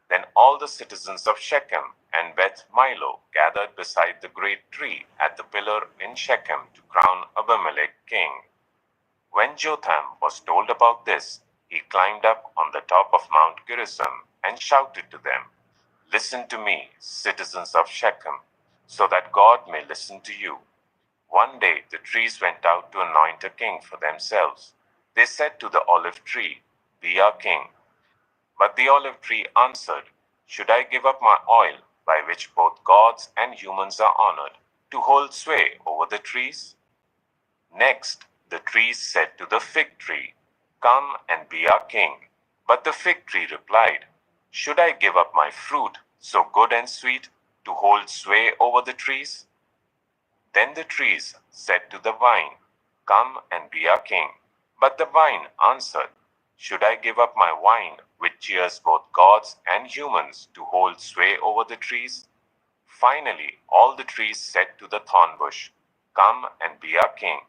Then all the citizens of Shechem and Beth Milo gathered beside the great tree at the pillar in Shechem to crown Abimelech king. When Jotham was told about this, he climbed up on the top of Mount Gerizim and shouted to them, "Listen to me, citizens of Shechem, so that God may listen to you." One day the trees went out to anoint a king for themselves. They said to the olive tree, "Be our king." But the olive tree answered, "Should I give up my oil, by which both gods and humans are honored, to hold sway over the trees?" Next, the trees said to the fig tree, "Come and be our king." But the fig tree replied, "Should I give up my fruit, so good and sweet, to hold sway over the trees?" Then the trees said to the vine, "Come and be our king." But the vine answered, "Should I give up my wine, which cheers both gods and humans, to hold sway over the trees?" Finally, all the trees said to the thorn bush, "Come and be our king."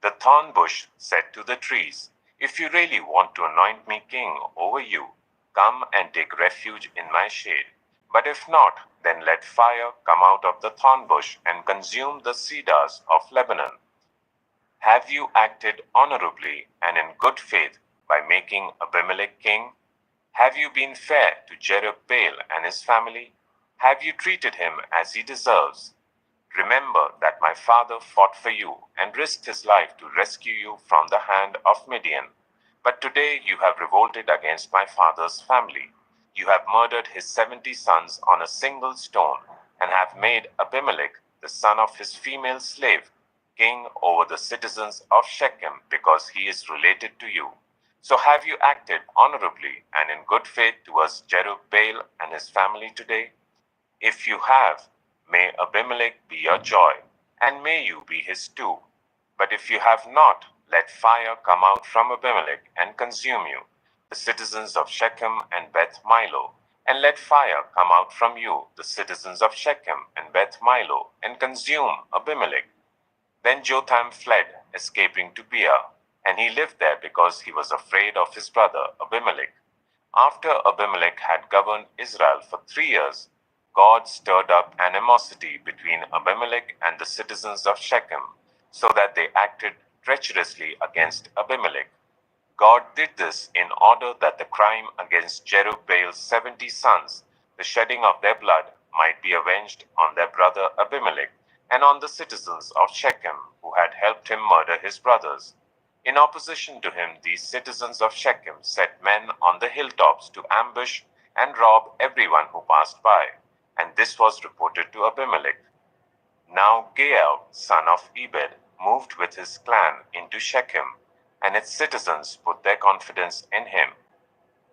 The thorn bush said to the trees, "If you really want to anoint me king over you, come and take refuge in my shade. But if not, then let fire come out of the thorn bush and consume the cedars of Lebanon." Have you acted honorably and in good faith by making Abimelech king? Have you been fair to Jerubbaal and his family? Have you treated him as he deserves? Remember that my father fought for you and risked his life to rescue you from the hand of Midian. But today you have revolted against my father's family. You have murdered his 70 sons on a single stone, and have made Abimelech, the son of his female slave, king over the citizens of Shechem, because he is related to you. So have you acted honorably and in good faith towards Jerubbaal and his family today? If you have, may Abimelech be your joy, and may you be his too. But if you have not, let fire come out from Abimelech and consume you, the citizens of Shechem and Beth Milo, and let fire come out from you, the citizens of Shechem and Beth Milo, and consume Abimelech. Then Jotham fled, escaping to Beer, and he lived there because he was afraid of his brother Abimelech. After Abimelech had governed Israel for 3 years, God stirred up animosity between Abimelech and the citizens of Shechem, so that they acted treacherously against Abimelech. God did this in order that the crime against Jerubbaal's 70 sons, the shedding of their blood, might be avenged on their brother Abimelech and on the citizens of Shechem who had helped him murder his brothers. In opposition to him, these citizens of Shechem set men on the hilltops to ambush and rob everyone who passed by, and this was reported to Abimelech. Now Gaal, son of Ebed, moved with his clan into Shechem, and its citizens put their confidence in him.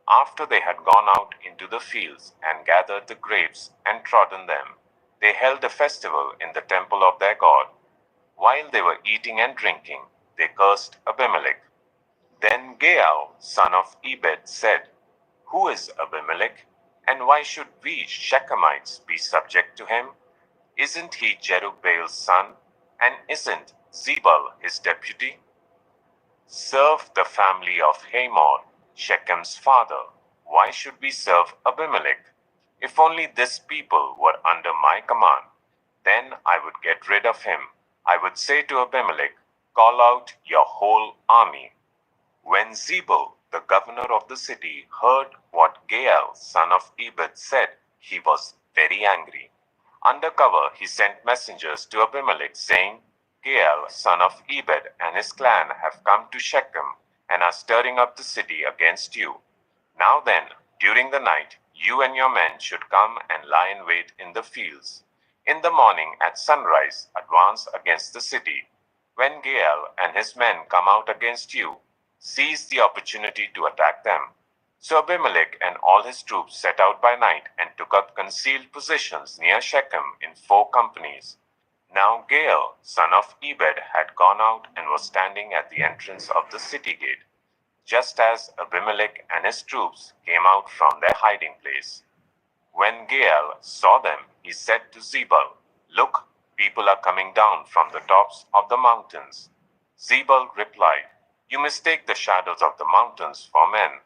After they had gone out into the fields and gathered the grapes and trodden them, they held a festival in the temple of their God. While they were eating and drinking, they cursed Abimelech. Then Gaal, son of Ebed, said, "Who is Abimelech, and why should we Shechemites be subject to him? Isn't he Jerubbaal's son, and isn't Zebul his deputy? Serve the family of Hamor, Shechem's father. Why should we serve Abimelech? If only this people were under my command, then I would get rid of him. I would say to Abimelech, 'Call out your whole army.'" When Zebul, the governor of the city, heard what Gaal, son of Ebed, said, he was very angry. Under cover, he sent messengers to Abimelech, saying, "Gaal, son of Ebed, and his clan have come to Shechem and are stirring up the city against you. Now then, during the night, you and your men should come and lie in wait in the fields. In the morning at sunrise, advance against the city. When Gaal and his men come out against you, seize the opportunity to attack them." So Abimelech and all his troops set out by night and took up concealed positions near Shechem in 4 companies. Now Gaal, son of Ebed, had gone out and was standing at the entrance of the city gate, just as Abimelech and his troops came out from their hiding place. When Gaal saw them, he said to Zebul, "Look, people are coming down from the tops of the mountains." Zebul replied, "You mistake the shadows of the mountains for men."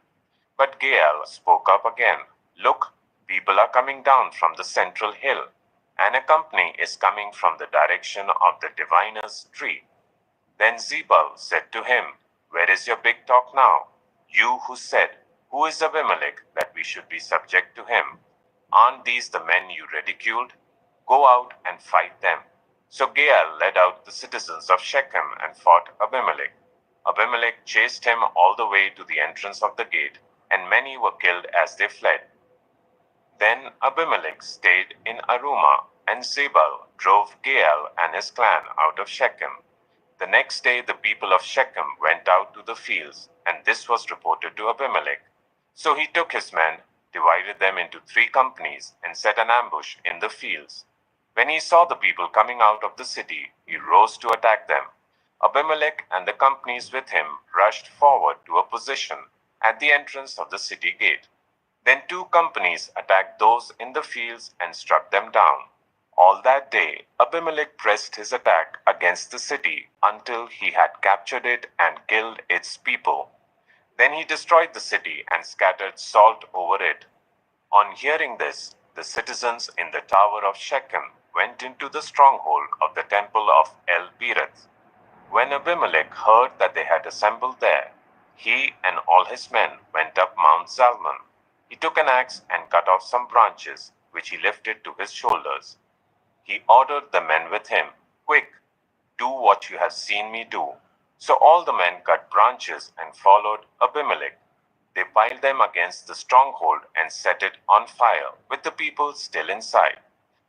But Gaal spoke up again, "Look, people are coming down from the central hill, and a company is coming from the direction of the diviner's tree." Then Zebul said to him, "Where is your big talk now? You who said, 'Who is Abimelech that we should be subject to him?' Aren't these the men you ridiculed? Go out and fight them." So Gaal led out the citizens of Shechem and fought Abimelech. Abimelech chased him all the way to the entrance of the gate, and many were killed as they fled. Then Abimelech stayed in Arumah, and Zebul drove Gaal and his clan out of Shechem. The next day the people of Shechem went out to the fields, and this was reported to Abimelech. So he took his men, divided them into 3 companies, and set an ambush in the fields. When he saw the people coming out of the city, he rose to attack them. Abimelech and the companies with him rushed forward to a position at the entrance of the city gate. Then 2 companies attacked those in the fields and struck them down. All that day, Abimelech pressed his attack against the city until he had captured it and killed its people. Then he destroyed the city and scattered salt over it. On hearing this, the citizens in the tower of Shechem went into the stronghold of the temple of El-Berith. When Abimelech heard that they had assembled there, he and all his men went up Mount Zalmon. He took an axe and cut off some branches, which he lifted to his shoulders. He ordered the men with him, "Quick, do what you have seen me do." So all the men cut branches and followed Abimelech. They piled them against the stronghold and set it on fire, with the people still inside.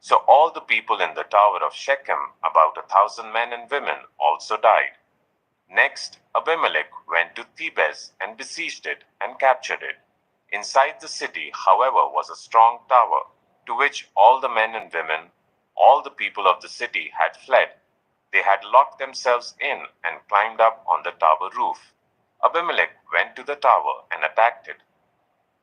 So all the people in the tower of Shechem, about 1,000 men and women, also died. Next, Abimelech went to Thebez and besieged it and captured it. Inside the city, however, was a strong tower, to which all the men and women, all the people of the city had fled. They had locked themselves in and climbed up on the tower roof. Abimelech went to the tower and attacked it.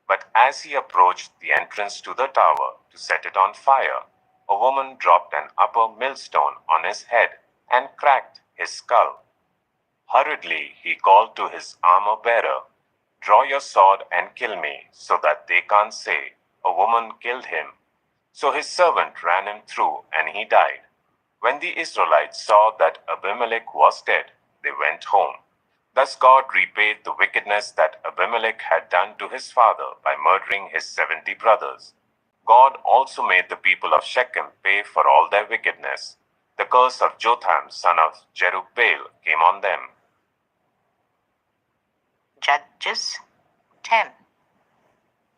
But as he approached the entrance to the tower to set it on fire, a woman dropped an upper millstone on his head and cracked his skull. Hurriedly, he called to his armor-bearer, "Draw your sword and kill me, so that they can't say, 'A woman killed him.'" So his servant ran him through, and he died. When the Israelites saw that Abimelech was dead, they went home. Thus God repaid the wickedness that Abimelech had done to his father by murdering his 70 brothers. God also made the people of Shechem pay for all their wickedness. The curse of Jotham, son of Jerubbaal, came on them. Judges 10.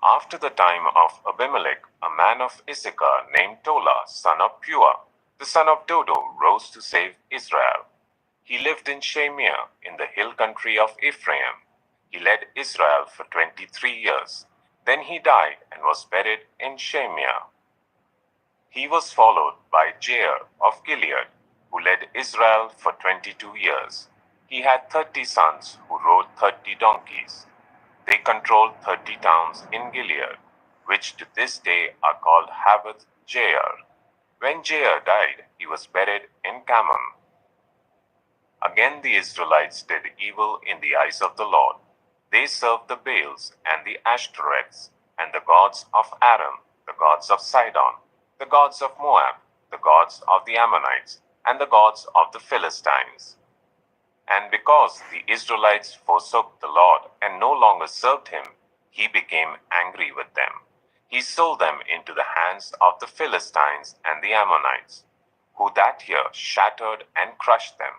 After the time of Abimelech, a man of Issachar named Tola, son of Pua, the son of Dodo, rose to save Israel. He lived in Shamir, in the hill country of Ephraim. He led Israel for 23 years. Then he died and was buried in Shamir. He was followed by Jair of Gilead, who led Israel for 22 years. He had 30 sons who rode 30 donkeys. They controlled 30 towns in Gilead, which to this day are called Havoth Jair. When Jair died, he was buried in Kamon. Again the Israelites did evil in the eyes of the Lord. They served the Baals and the Ashtoreths, and the gods of Aram, the gods of Sidon, the gods of Moab, the gods of the Ammonites, and the gods of the Philistines. And because the Israelites forsook the Lord and no longer served him, he became angry with them. He sold them into the hands of the Philistines and the Ammonites, who that year shattered and crushed them.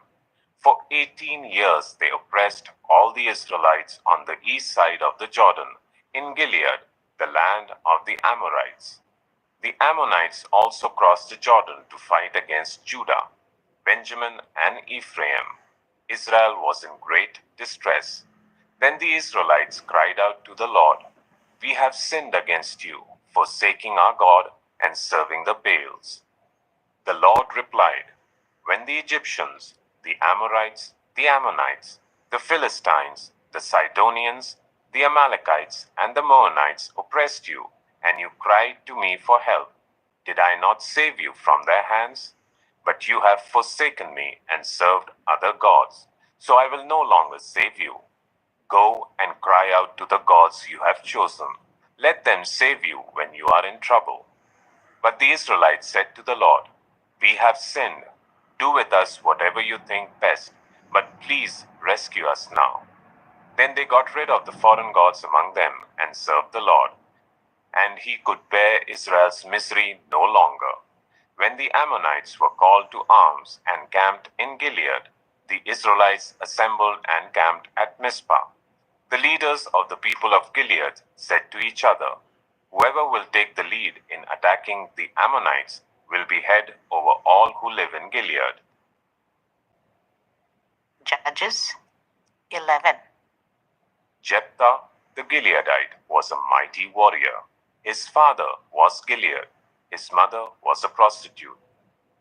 For 18 years they oppressed all the Israelites on the east side of the Jordan, in Gilead, the land of the Amorites. The Ammonites also crossed the Jordan to fight against Judah, Benjamin, and Ephraim. Israel was in great distress. Then the Israelites cried out to the Lord, "We have sinned against you, forsaking our God and serving the Baals." The Lord replied, "When the Egyptians, the Amorites, the Ammonites, the Philistines, the Sidonians, the Amalekites, and the Moabites oppressed you, and you cried to me for help, did I not save you from their hands? But you have forsaken me and served other gods, so I will no longer save you. Go and cry out to the gods you have chosen. Let them save you when you are in trouble." But the Israelites said to the Lord, "We have sinned. Do with us whatever you think best, but please rescue us now." Then they got rid of the foreign gods among them and served the Lord, and he could bear Israel's misery no longer. When the Ammonites were called to arms and camped in Gilead, the Israelites assembled and camped at Mizpah. The leaders of the people of Gilead said to each other, "Whoever will take the lead in attacking the Ammonites will be head over all who live in Gilead." Judges 11. Jephthah the Gileadite was a mighty warrior. His father was Gilead. His mother was a prostitute.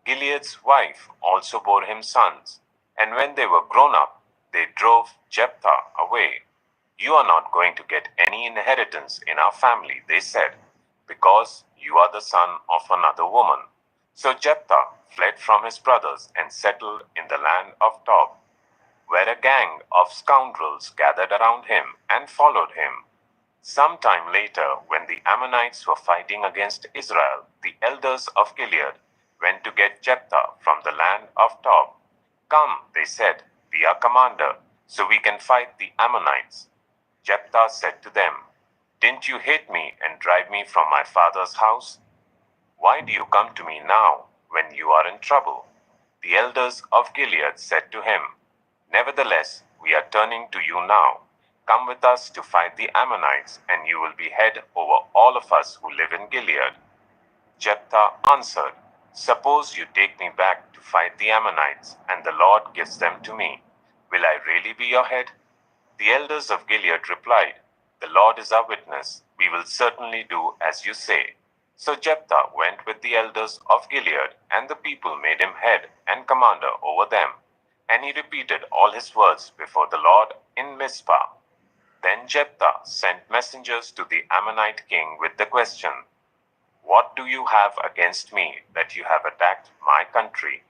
Gilead's wife also bore him sons, and when they were grown up, they drove Jephthah away. "You are not going to get any inheritance in our family," they said, "because you are the son of another woman." So Jephthah fled from his brothers and settled in the land of Tob, where a gang of scoundrels gathered around him and followed him. Some time later, when the Ammonites were fighting against Israel, the elders of Gilead went to get Jephthah from the land of Tob. "Come," they said, "be our commander, so we can fight the Ammonites." Jephthah said to them, "Didn't you hate me and drive me from my father's house? Why do you come to me now when you are in trouble?" The elders of Gilead said to him, "Nevertheless, we are turning to you now. Come with us to fight the Ammonites, and you will be head over all of us who live in Gilead." Jephthah answered, "Suppose you take me back to fight the Ammonites, and the Lord gives them to me. Will I really be your head?" The elders of Gilead replied, "The Lord is our witness. We will certainly do as you say." So Jephthah went with the elders of Gilead, and the people made him head and commander over them. And he repeated all his words before the Lord in Mizpah. Then Jephthah sent messengers to the Ammonite king with the question, "What do you have against me that you have attacked my country?"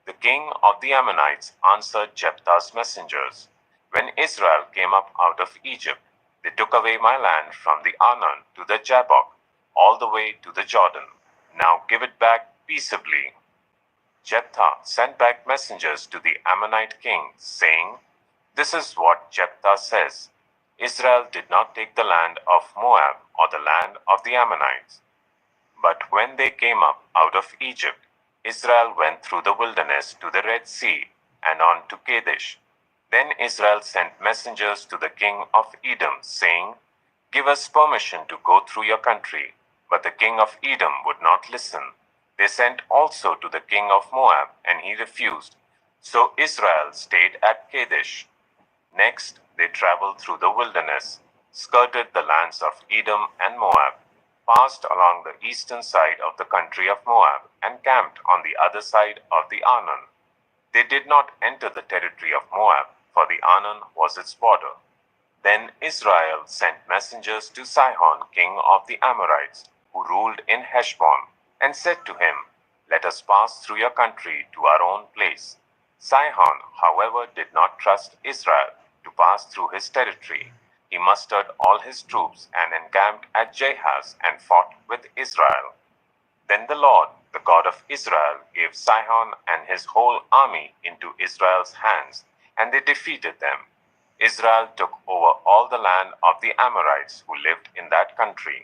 The king of the Ammonites answered Jephthah's messengers, "When Israel came up out of Egypt, they took away my land from the Arnon to the Jabbok, all the way to the Jordan. Now give it back peaceably." Jephthah sent back messengers to the Ammonite king, saying, "This is what Jephthah says. Israel did not take the land of Moab or the land of the Ammonites. But when they came up out of Egypt, Israel went through the wilderness to the Red Sea and on to Kadesh. Then Israel sent messengers to the king of Edom, saying, "Give us permission to go through your country." But the king of Edom would not listen. They sent also to the king of Moab, and he refused. So Israel stayed at Kadesh. Next, they traveled through the wilderness, skirted the lands of Edom and Moab, passed along the eastern side of the country of Moab, and camped on the other side of the Arnon. They did not enter the territory of Moab, for the Arnon was its border. Then Israel sent messengers to Sihon, king of the Amorites, who ruled in Heshbon, and said to him, "Let us pass through your country to our own place." Sihon, however, did not trust Israel to pass through his territory. He mustered all his troops and encamped at Jahaz and fought with Israel. Then the Lord, the God of Israel, gave Sihon and his whole army into Israel's hands, and they defeated them. Israel took over all the land of the Amorites who lived in that country,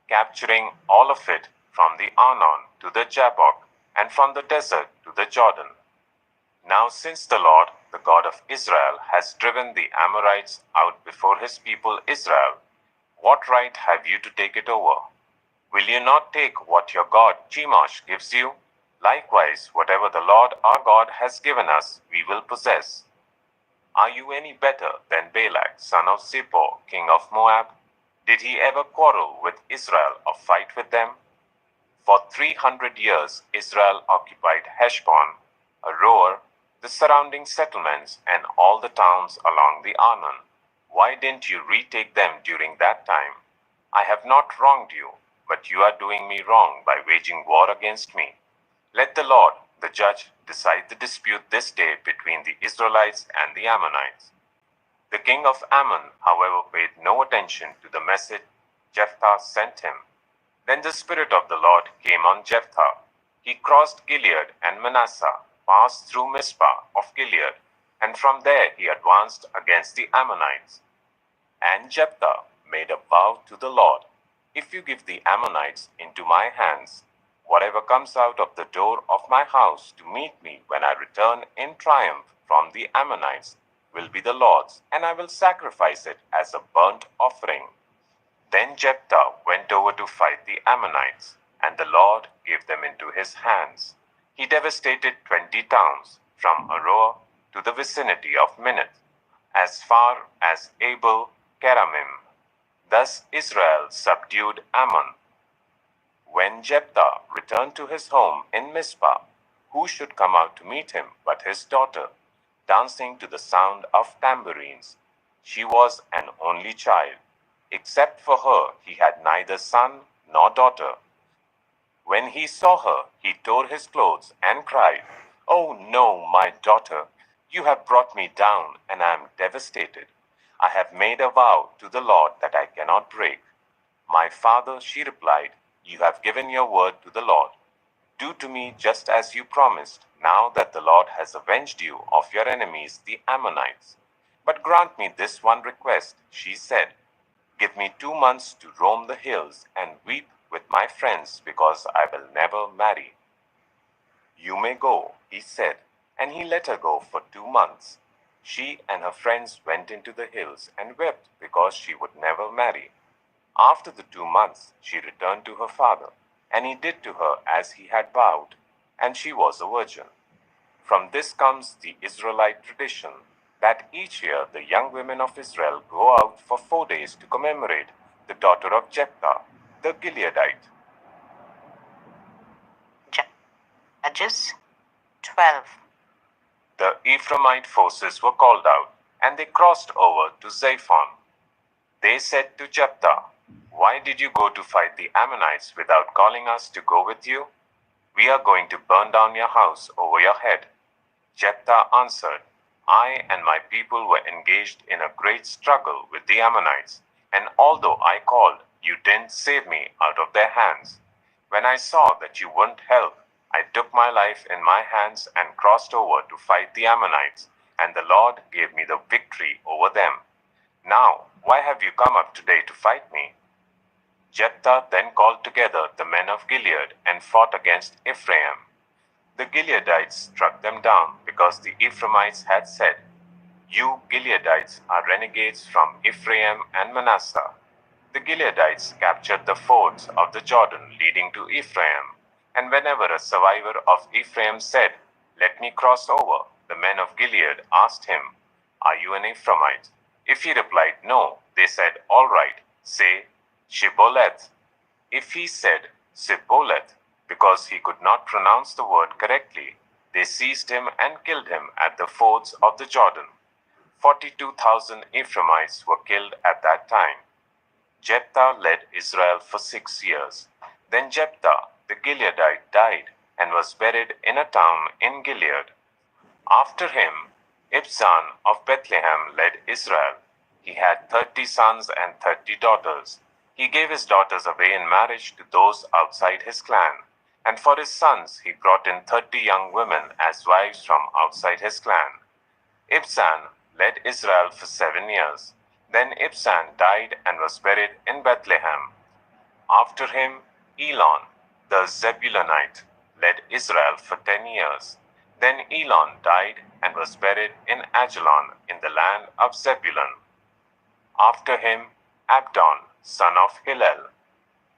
capturing all of it from the Arnon to the Jabbok, and from the desert to the Jordan. Now since the Lord, the God of Israel, has driven the Amorites out before his people Israel, what right have you to take it over? Will you not take what your God Chemosh gives you? Likewise, whatever the Lord our God has given us, we will possess. Are you any better than Balak, son of Zippor, king of Moab? Did he ever quarrel with Israel or fight with them? For 300 years Israel occupied Heshbon, Aroer, the surrounding settlements, and all the towns along the Arnon. Why didn't you retake them during that time? I have not wronged you, but you are doing me wrong by waging war against me. Let the Lord, the judge, decide the dispute this day between the Israelites and the Ammonites. The king of Ammon, however, paid no attention to the message Jephthah sent him. Then the Spirit of the Lord came on Jephthah. He crossed Gilead and Manasseh, passed through Mizpah of Gilead, and from there he advanced against the Ammonites. And Jephthah made a vow to the Lord, "If you give the Ammonites into my hands, whatever comes out of the door of my house to meet me when I return in triumph from the Ammonites will be the Lord's, and I will sacrifice it as a burnt offering." Then Jephthah went over to fight the Ammonites, and the Lord gave them into his hands. He devastated 20 towns, from Aroer to the vicinity of Minnith, as far as Abel Keramim. Thus Israel subdued Ammon. When Jephthah returned to his home in Mizpah, who should come out to meet him but his daughter, dancing to the sound of tambourines? She was an only child. Except for her, he had neither son nor daughter. When he saw her, he tore his clothes and cried, "Oh no, my daughter, you have brought me down, and I am devastated. I have made a vow to the Lord that I cannot break." "My father," she replied, "you have given your word to the Lord. Do to me just as you promised, now that the Lord has avenged you of your enemies, the Ammonites. But grant me this one request," she said. "Give me 2 months to roam the hills and weep with my friends, because I will never marry." "You may go," he said, and he let her go for 2 months. She and her friends went into the hills and wept because she would never marry. After the 2 months, she returned to her father, and he did to her as he had vowed, and she was a virgin. From this comes the Israelite tradition that each year the young women of Israel go out for 4 days to commemorate the daughter of Jephthah, the Gileadite. Judges 12. The Ephraimite forces were called out, and they crossed over to Zaphon. They said to Jephthah, "Why did you go to fight the Ammonites without calling us to go with you? We are going to burn down your house over your head." Jephthah answered, "I and my people were engaged in a great struggle with the Ammonites, and although I called, you didn't save me out of their hands. When I saw that you wouldn't help, I took my life in my hands and crossed over to fight the Ammonites, and the Lord gave me the victory over them. Now, why have you come up today to fight me?" Jephthah then called together the men of Gilead and fought against Ephraim. The Gileadites struck them down because the Ephraimites had said, You Gileadites are renegades from Ephraim and Manasseh. The Gileadites captured the fords of the Jordan leading to Ephraim, and whenever a survivor of Ephraim said, "Let me cross over," the men of Gilead asked him, "Are you an Ephraimite?" If he replied no, they said, "All right, say Shibboleth." If he said Sibboleth because he could not pronounce the word correctly, they seized him and killed him at the fords of the Jordan. 42,000 Ephraimites were killed at that time. Jephthah led Israel for 6 years. Then Jephthah the Gileadite died and was buried in a town in Gilead. After him, Ibzan of Bethlehem led Israel. He had 30 sons and 30 daughters. He gave his daughters away in marriage to those outside his clan, and for his sons he brought in 30 young women as wives from outside his clan. Ibzan led Israel for 7 years. Then Ibzan died and was buried in Bethlehem. After him, Elon, the Zebulunite, led Israel for 10 years. Then Elon died and was buried in Ajalon in the land of Zebulun. After him, Abdon, son of Hillel,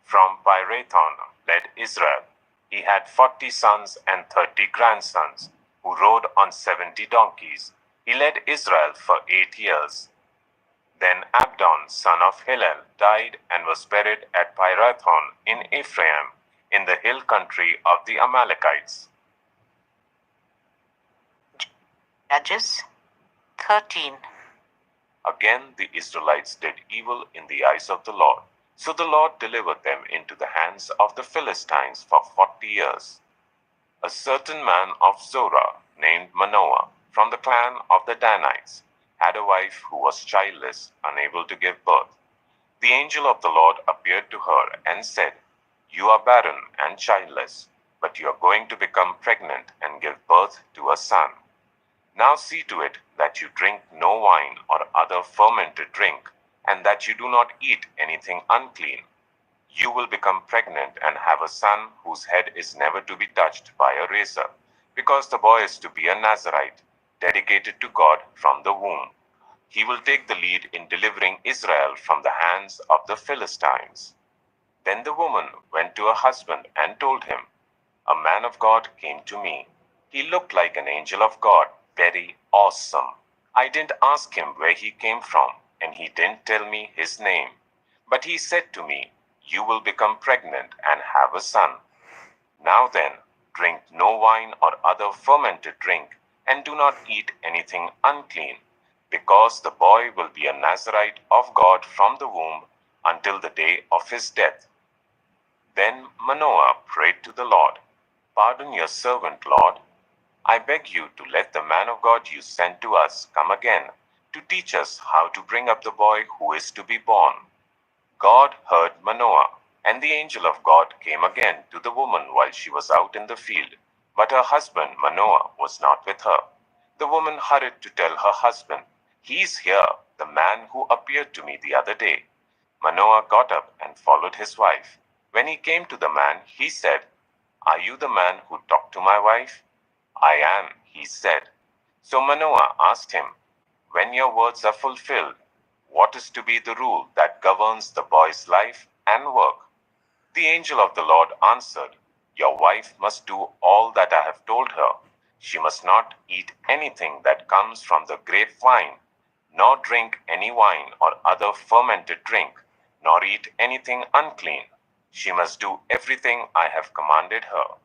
from Pirathon, led Israel. He had 40 sons and 30 grandsons, who rode on 70 donkeys. He led Israel for 8 years. Then Abdon, son of Hillel, died and was buried at Pirathon in Ephraim, in the hill country of the Amalekites. Judges 13. Again the Israelites did evil in the eyes of the Lord. So the Lord delivered them into the hands of the Philistines for 40 years. A certain man of Zorah, named Manoah, from the clan of the Danites, had a wife who was childless, unable to give birth. The angel of the Lord appeared to her and said, "You are barren and childless, but you are going to become pregnant and give birth to a son. Now see to it that you drink no wine or other fermented drink, and that you do not eat anything unclean. You will become pregnant and have a son whose head is never to be touched by a razor, because the boy is to be a Nazirite, dedicated to God from the womb. He will take the lead in delivering Israel from the hands of the Philistines." Then the woman went to her husband and told him, "A man of God came to me. He looked like an angel of God, very awesome. I didn't ask him where he came from, and he didn't tell me his name. But he said to me, 'You will become pregnant and have a son. Now then, drink no wine or other fermented drink, and do not eat anything unclean, because the boy will be a Nazirite of God from the womb until the day of his death.' Then Manoah prayed to the Lord, 'Pardon your servant, Lord. I beg you to let the man of God you sent to us come again, to teach us how to bring up the boy who is to be born.' God heard Manoah, and the angel of God came again to the woman while she was out in the field, but her husband Manoah was not with her. The woman hurried to tell her husband, 'He is here, the man who appeared to me the other day.' Manoah got up and followed his wife. When he came to the man, he said, 'Are you the man who talked to my wife?' 'I am,' he said. So Manoah asked him, 'When your words are fulfilled, what is to be the rule that governs the boy's life and work?' The angel of the Lord answered, 'Your wife must do all that I have told her. She must not eat anything that comes from the grapevine, nor drink any wine or other fermented drink, nor eat anything unclean. She must do everything I have commanded her.'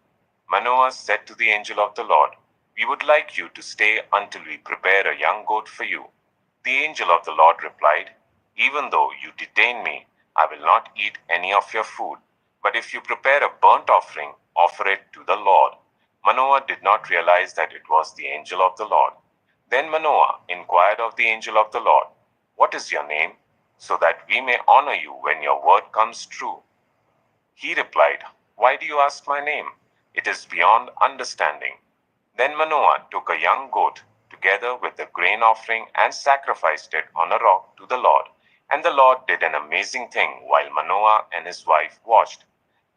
Manoah said to the angel of the Lord, 'We would like you to stay until we prepare a young goat for you.' The angel of the Lord replied, 'Even though you detain me, I will not eat any of your food. But if you prepare a burnt offering, offer it to the Lord.' Manoah did not realize that it was the angel of the Lord. Then Manoah inquired of the angel of the Lord, 'What is your name, so that we may honor you when your word comes true?' He replied, 'Why do you ask my name? It is beyond understanding.' Then Manoah took a young goat, together with the grain offering, and sacrificed it on a rock to the Lord. And the Lord did an amazing thing while Manoah and his wife watched.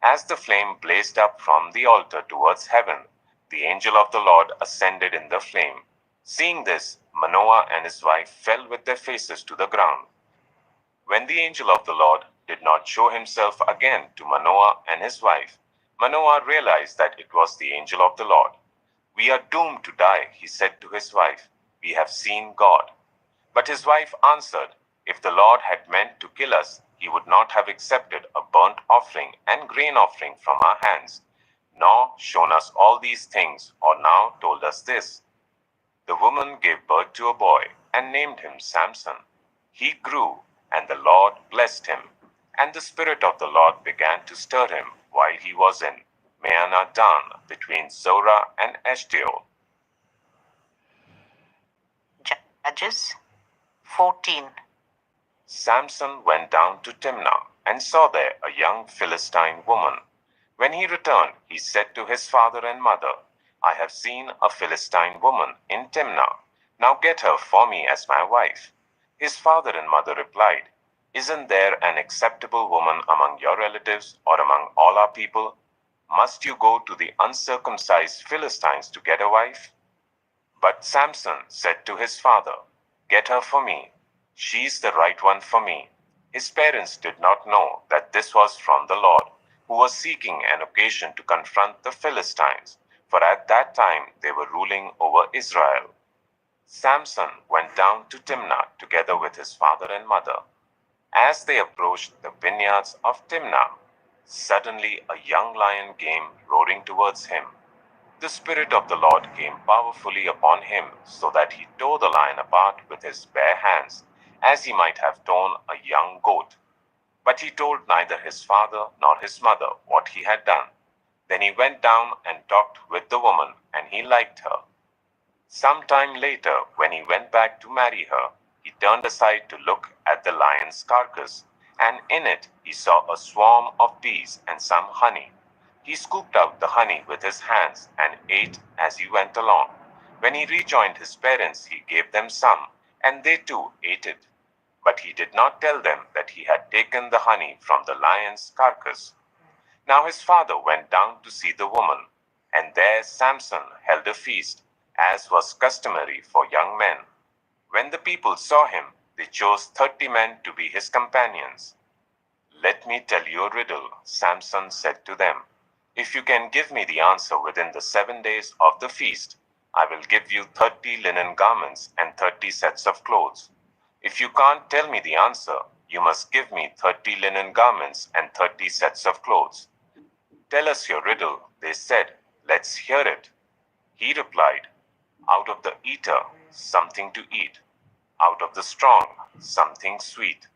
As the flame blazed up from the altar towards heaven, the angel of the Lord ascended in the flame. Seeing this, Manoah and his wife fell with their faces to the ground. When the angel of the Lord did not show himself again to Manoah and his wife, Manoah realized that it was the angel of the Lord. "We are doomed to die," he said to his wife. "We have seen God." But his wife answered, "If the Lord had meant to kill us, he would not have accepted a burnt offering and grain offering from our hands, nor shown us all these things, or now told us this." The woman gave birth to a boy and named him Samson. He grew, and the Lord blessed him. And the Spirit of the Lord began to stir him while he was in Mahaneh-dan between Zorah and Eshtaol. Judges 14. Samson went down to Timnah and saw there a young Philistine woman. When he returned, he said to his father and mother, "I have seen a Philistine woman in Timnah. Now get her for me as my wife." His father and mother replied, "Isn't there an acceptable woman among your relatives or among all our people? Must you go to the uncircumcised Philistines to get a wife?" But Samson said to his father, "Get her for me. She's the right one for me." His parents did not know that this was from the Lord, who was seeking an occasion to confront the Philistines, for at that time they were ruling over Israel. Samson went down to Timnah together with his father and mother. As they approached the vineyards of Timnah, suddenly a young lion came roaring towards him. The Spirit of the Lord came powerfully upon him, so that he tore the lion apart with his bare hands, as he might have torn a young goat. But he told neither his father nor his mother what he had done. Then he went down and talked with the woman, and he liked her. Some time later, when he went back to marry her, he turned aside to look at the lion's carcass, and in it he saw a swarm of bees and some honey. He scooped out the honey with his hands and ate as he went along. When he rejoined his parents, he gave them some, and they too ate it. But he did not tell them that he had taken the honey from the lion's carcass. Now his father went down to see the woman, and there Samson held a feast, as was customary for young men. When the people saw him, they chose 30 men to be his companions. "Let me tell you a riddle," Samson said to them. "If you can give me the answer within the 7 days of the feast, I will give you 30 linen garments and 30 sets of clothes. If you can't tell me the answer, you must give me 30 linen garments and 30 sets of clothes." "Tell us your riddle," they said. "Let's hear it." He replied, "Out of the eater, something to eat. Out of the strong, something sweet."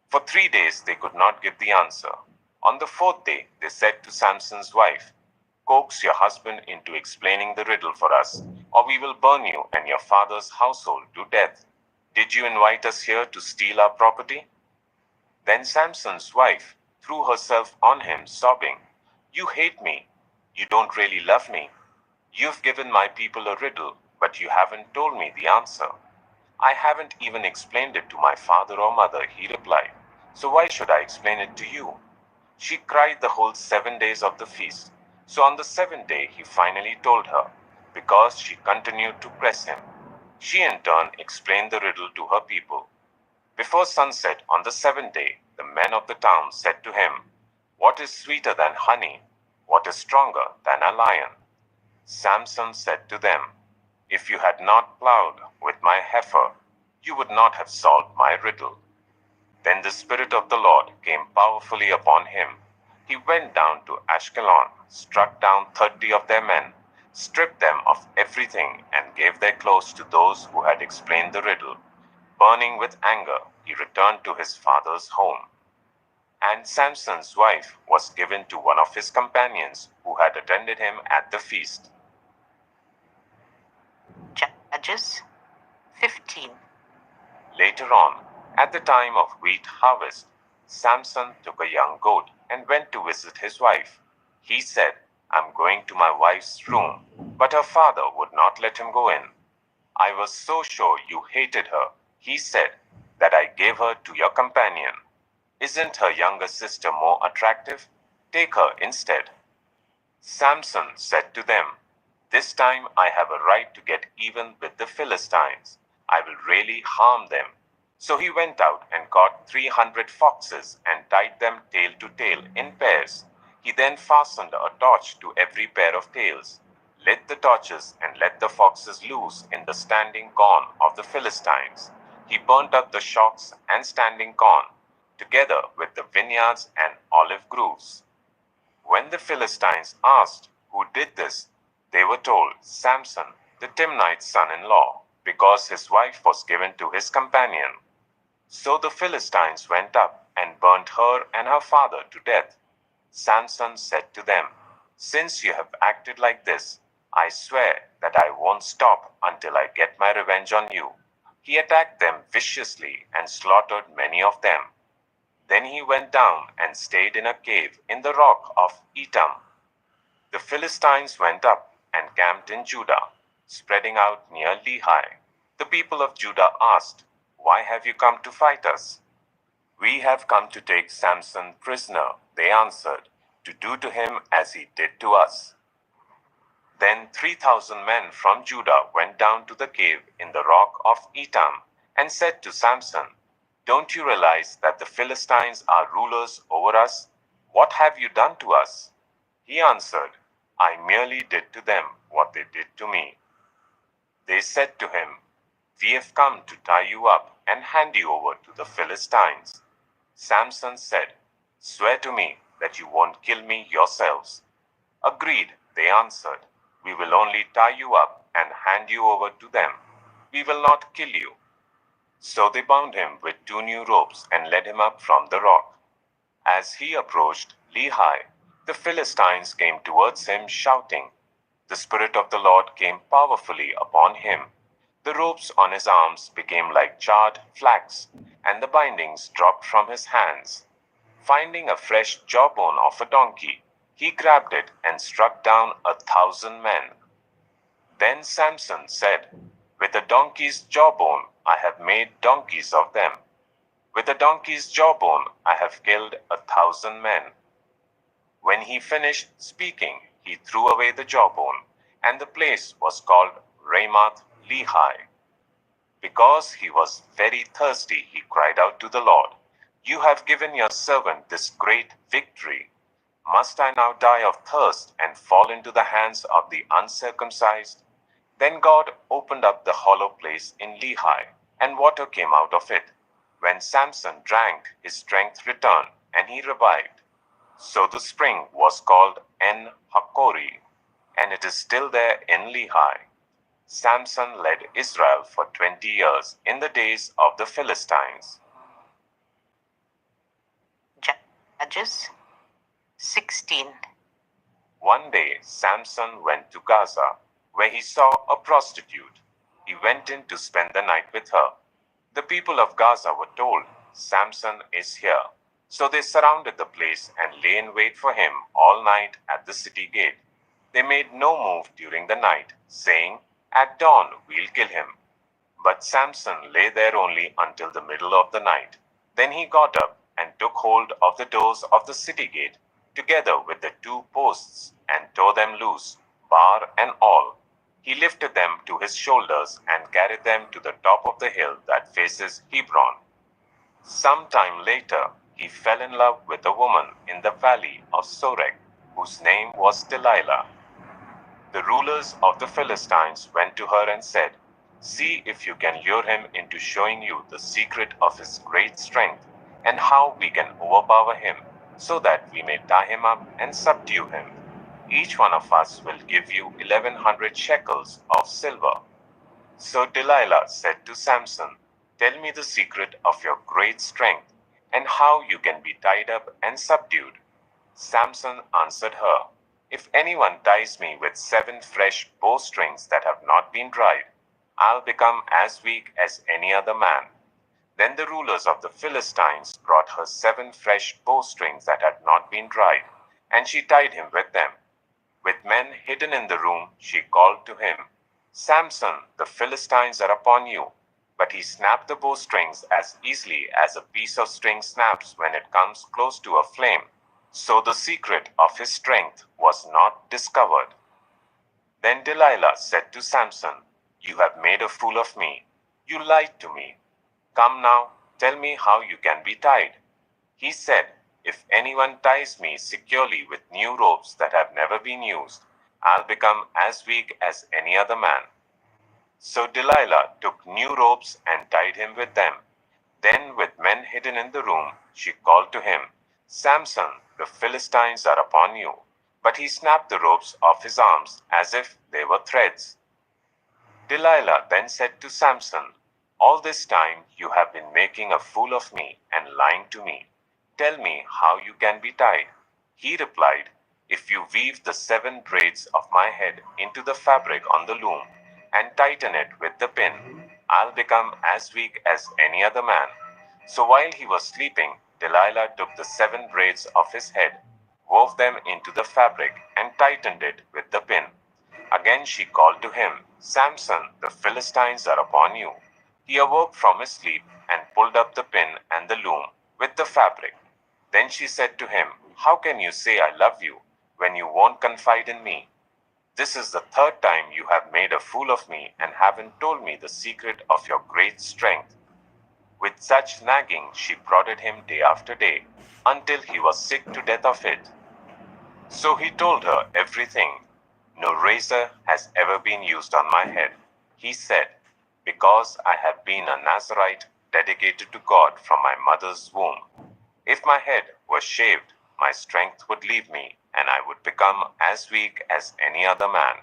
For 3 days they could not give the answer. On the 4th day, they said to Samson's wife, "Coax your husband into explaining the riddle for us, or we will burn you and your father's household to death. Did you invite us here to steal our property?" Then Samson's wife threw herself on him, sobbing, "You hate me. You don't really love me. You've given my people a riddle, but you haven't told me the answer." "I haven't even explained it to my father or mother," he replied. "So why should I explain it to you?" She cried the whole 7 days of the feast. So on the 7th day he finally told her, because she continued to press him. She in turn explained the riddle to her people. Before sunset on the 7th day, the men of the town said to him, "What is sweeter than honey? What is stronger than a lion?" Samson said to them, "If you had not plowed with my heifer, you would not have solved my riddle." Then the Spirit of the Lord came powerfully upon him. He went down to Ashkelon, struck down 30 of their men, stripped them of everything, and gave their clothes to those who had explained the riddle. Burning with anger, he returned to his father's home. And Samson's wife was given to one of his companions who had attended him at the feast. Judges 15. Later on, at the time of wheat harvest, Samson took a young goat and went to visit his wife. He said, "I'm going to my wife's room," but her father would not let him go in. "I was so sure you hated her," he said, "that I gave her to your companion. Isn't her younger sister more attractive? Take her instead." Samson said to them, This time I have a right to get even with the Philistines. I will really harm them. So he went out and caught 300 foxes and tied them tail to tail in pairs. He then fastened a torch to every pair of tails, lit the torches, and let the foxes loose in the standing corn of the Philistines. He burnt up the shocks and standing corn, together with the vineyards and olive groves. When the Philistines asked who did this, they were told, Samson, the Timnite's son-in-law, because his wife was given to his companion. So the Philistines went up and burnt her and her father to death. Samson said to them, Since you have acted like this, I swear that I won't stop until I get my revenge on you. He attacked them viciously and slaughtered many of them. Then he went down and stayed in a cave in the rock of Etam. The Philistines went up and camped in Judah, spreading out near Lehi. The people of Judah asked, Why have you come to fight us? We have come to take Samson prisoner, they answered, to do to him as he did to us. Then 3,000 men from Judah went down to the cave in the rock of Etam and said to Samson, Don't you realize that the Philistines are rulers over us? What have you done to us? He answered, I merely did to them what they did to me. They said to him, We have come to tie you up and hand you over to the Philistines. Samson said, Swear to me that you won't kill me yourselves. Agreed, they answered. We will only tie you up and hand you over to them. We will not kill you. So they bound him with 2 new ropes and led him up from the rock. As he approached Lehi, the Philistines came towards him shouting. The Spirit of the Lord came powerfully upon him. The ropes on his arms became like charred flax, and the bindings dropped from his hands. Finding a fresh jawbone of a donkey, he grabbed it and struck down 1,000 men. Then Samson said, With a donkey's jawbone I have made donkeys of them. With a donkey's jawbone I have killed 1,000 men. When he finished speaking, he threw away the jawbone, and the place was called Ramath Lehi. Because he was very thirsty, he cried out to the Lord, You have given your servant this great victory. Must I now die of thirst and fall into the hands of the uncircumcised? Then God opened up the hollow place in Lehi, and water came out of it. When Samson drank, his strength returned, and he revived. So the spring was called En Hakkore, and it is still there in Lehi. Samson led Israel for 20 years in the days of the Philistines. Judges 16. One day Samson went to Gaza, where he saw a prostitute. He went in to spend the night with her. The people of Gaza were told, Samson is here. So they surrounded the place and lay in wait for him all night at the city gate. They made no move during the night, saying, At dawn we'll kill him. But Samson lay there only until the middle of the night. Then he got up and took hold of the doors of the city gate, together with the 2 posts, and tore them loose, bar and all. He lifted them to his shoulders and carried them to the top of the hill that faces Hebron. Some time later, he fell in love with a woman in the valley of Sorek, whose name was Delilah. The rulers of the Philistines went to her and said, See if you can lure him into showing you the secret of his great strength, and how we can overpower him, so that we may tie him up and subdue him. Each one of us will give you 1,100 shekels of silver. So Delilah said to Samson, Tell me the secret of your great strength, and how you can be tied up and subdued. Samson answered her, If anyone ties me with 7 fresh bowstrings that have not been dried, I'll become as weak as any other man. Then the rulers of the Philistines brought her 7 fresh bowstrings that had not been dried, and she tied him with them. With men hidden in the room, she called to him, Samson, the Philistines are upon you. But he snapped the bowstrings as easily as a piece of string snaps when it comes close to a flame. So the secret of his strength was not discovered. Then Delilah said to Samson, "You have made a fool of me. You lied to me. Come now, tell me how you can be tied." He said, "If anyone ties me securely with new ropes that have never been used, I'll become as weak as any other man." So Delilah took new ropes and tied him with them. Then, with men hidden in the room, she called to him, "Samson, the Philistines are upon you." But he snapped the ropes off his arms as if they were threads. Delilah then said to Samson, "All this time you have been making a fool of me and lying to me. Tell me how you can be tied." He replied, "If you weave the 7 braids of my head into the fabric on the loom and tighten it with the pin, I'll become as weak as any other man." So while he was sleeping, Delilah took the 7 braids of his head, wove them into the fabric, and tightened it with the pin. Again she called to him, "Samson, the Philistines are upon you." He awoke from his sleep and pulled up the pin and the loom with the fabric. Then she said to him, "How can you say I love you when you won't confide in me? This is the 3rd time you have made a fool of me and haven't told me the secret of your great strength." With such nagging she prodded him day after day, until he was sick to death of it. So he told her everything. "No razor has ever been used on my head," he said, "because I have been a Nazarite dedicated to God from my mother's womb. If my head were shaved, my strength would leave me, and I would become as weak as any other man."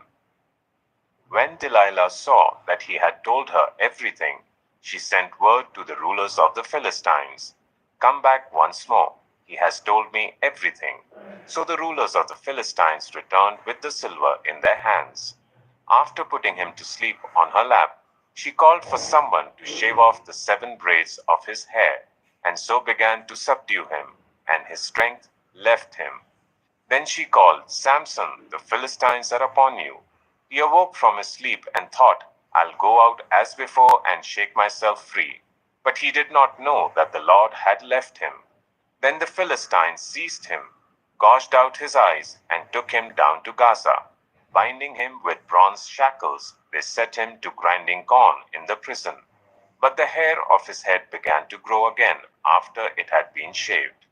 When Delilah saw that he had told her everything, she sent word to the rulers of the Philistines, "Come back once more. He has told me everything." So the rulers of the Philistines returned with the silver in their hands. After putting him to sleep on her lap, she called for someone to shave off the 7 braids of his hair, and so began to subdue him, and his strength left him. Then she called, "Samson, the Philistines are upon you." He awoke from his sleep and thought, "I'll go out as before and shake myself free." But he did not know that the Lord had left him. Then the Philistines seized him, gouged out his eyes, and took him down to Gaza. Binding him with bronze shackles, they set him to grinding corn in the prison. But the hair of his head began to grow again after it had been shaved.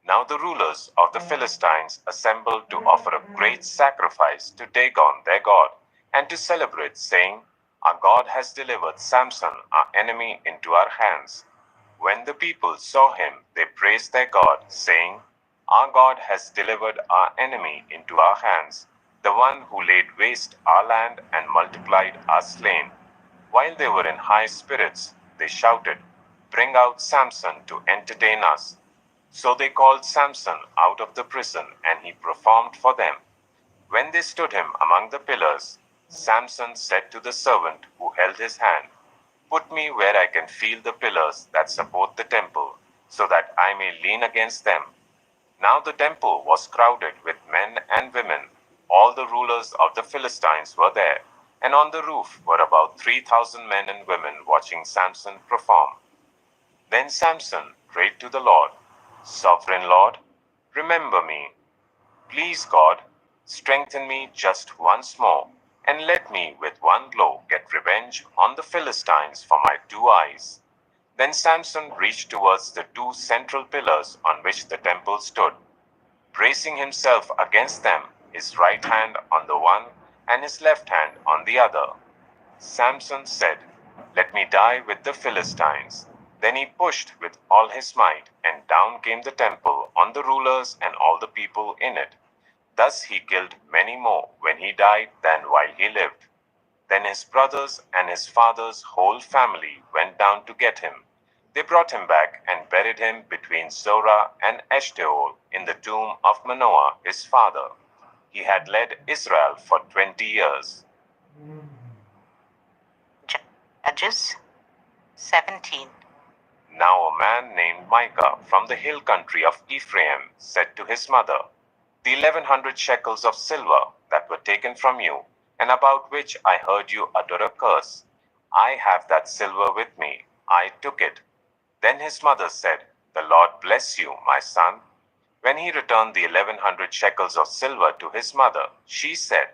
Now the rulers of the Philistines assembled to offer a great sacrifice to Dagon their god, and to celebrate, saying, "Our God has delivered Samson, our enemy, into our hands." When the people saw him, they praised their God, saying, "Our God has delivered our enemy into our hands, the one who laid waste our land and multiplied our slain." While they were in high spirits, they shouted, "Bring out Samson to entertain us." So they called Samson out of the prison, and he performed for them. When they stood him among the pillars, Samson said to the servant who held his hand, "Put me where I can feel the pillars that support the temple, so that I may lean against them." Now the temple was crowded with men and women. All the rulers of the Philistines were there, and on the roof were about 3,000 men and women watching Samson perform. Then Samson prayed to the Lord, "Sovereign Lord, remember me. Please, God, strengthen me just once more, and let me with one blow get revenge on the Philistines for my 2 eyes." Then Samson reached towards the 2 central pillars on which the temple stood. Bracing himself against them, his right hand on the one and his left hand on the other, Samson said, "Let me die with the Philistines." Then he pushed with all his might, and down came the temple on the rulers and all the people in it. Thus he killed many more when he died than while he lived. Then his brothers and his father's whole family went down to get him. They brought him back and buried him between Zorah and Eshtaol in the tomb of Manoah his father. He had led Israel for 20 years. Judges 17. Now a man named Micah from the hill country of Ephraim said to his mother, "The 1,100 shekels of silver that were taken from you, and about which I heard you utter a curse, I have that silver with me. I took it." Then his mother said, "The Lord bless you, my son." When he returned the 1,100 shekels of silver to his mother, she said,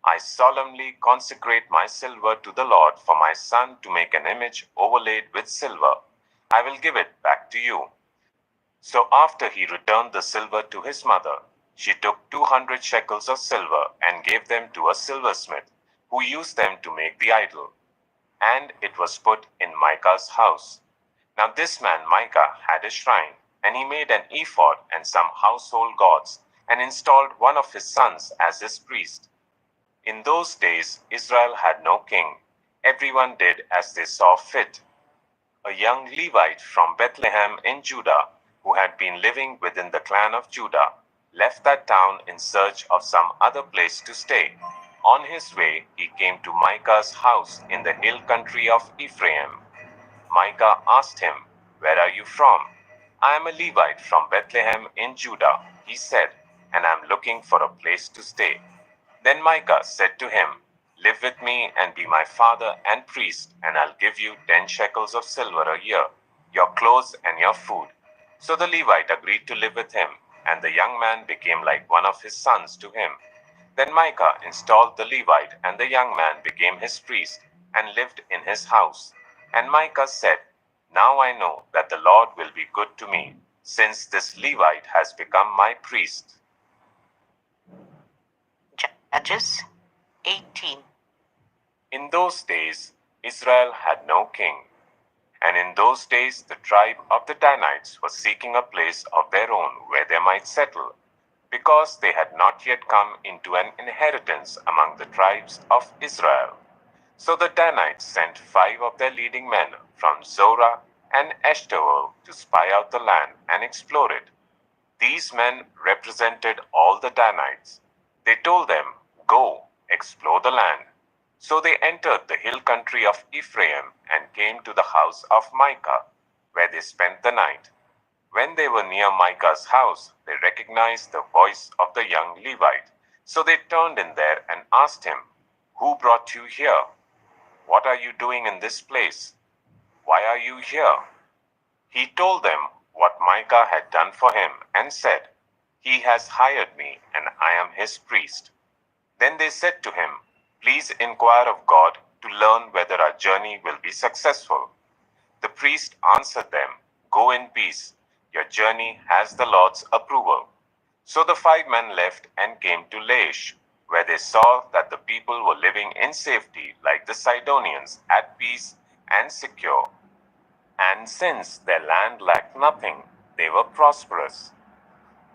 I solemnly consecrate my silver to the Lord for my son to make an image overlaid with silver. I will give it back to you." So after he returned the silver to his mother, she took 200 shekels of silver and gave them to a silversmith, who used them to make the idol. And it was put in Micah's house. Now this man Micah had a shrine, and he made an ephod and some household gods, and installed one of his sons as his priest. In those days Israel had no king. Everyone did as they saw fit. A young Levite from Bethlehem in Judah, who had been living within the clan of Judah, left that town in search of some other place to stay. On his way, he came to Micah's house in the hill country of Ephraim. Micah asked him, "Where are you from?" "I am a Levite from Bethlehem in Judah," he said, "and I am looking for a place to stay." Then Micah said to him, "Live with me and be my father and priest, and I'll give you 10 shekels of silver a year, your clothes and your food." So the Levite agreed to live with him, and the young man became like one of his sons to him. Then Micah installed the Levite, and the young man became his priest, and lived in his house. And Micah said, "Now I know that the Lord will be good to me, since this Levite has become my priest." Judges 18. In those days, Israel had no king. And in those days, the tribe of the Danites was seeking a place of their own where they might settle, because they had not yet come into an inheritance among the tribes of Israel. So the Danites sent 5 of their leading men from Zorah and Eshtaol to spy out the land and explore it. These men represented all the Danites. They told them, "Go, explore the land." So they entered the hill country of Ephraim and came to the house of Micah, where they spent the night. When they were near Micah's house, they recognized the voice of the young Levite. So they turned in there and asked him, "Who brought you here? What are you doing in this place? Why are you here?" He told them what Micah had done for him and said, "He has hired me, and I am his priest." Then they said to him, "Please inquire of God to learn whether our journey will be successful." The priest answered them, "Go in peace. Your journey has the Lord's approval." So the 5 men left and came to Laish, where they saw that the people were living in safety like the Sidonians, at peace and secure. And since their land lacked nothing, they were prosperous.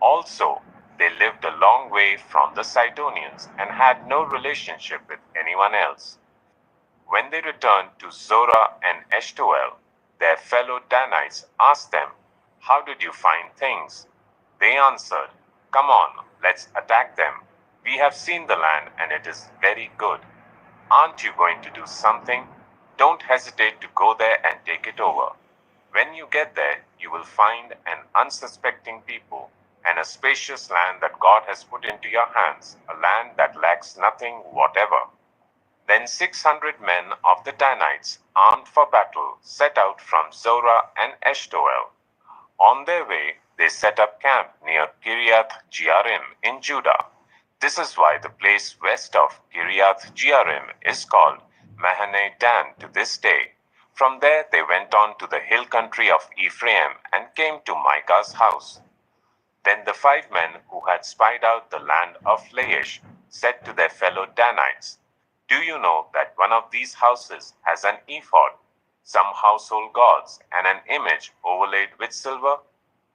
Also, they lived a long way from the Sidonians and had no relationship with anyone else. When they returned to Zorah and Eshtaol, their fellow Danites asked them, "How did you find things?" They answered, "Come on, let's attack them. We have seen the land and it is very good. Aren't you going to do something? Don't hesitate to go there and take it over. When you get there, you will find an unsuspecting people and a spacious land that God has put into your hands, a land that lacks nothing whatever." Then 600 men of the Danites, armed for battle, set out from Zorah and Eshtaol. On their way, they set up camp near Kiriath Jearim in Judah. This is why the place west of Kiriath Jearim is called Mahane Dan to this day. From there they went on to the hill country of Ephraim and came to Micah's house. Then the 5 men who had spied out the land of Laish said to their fellow Danites, "Do you know that one of these houses has an ephod, some household gods, and an image overlaid with silver?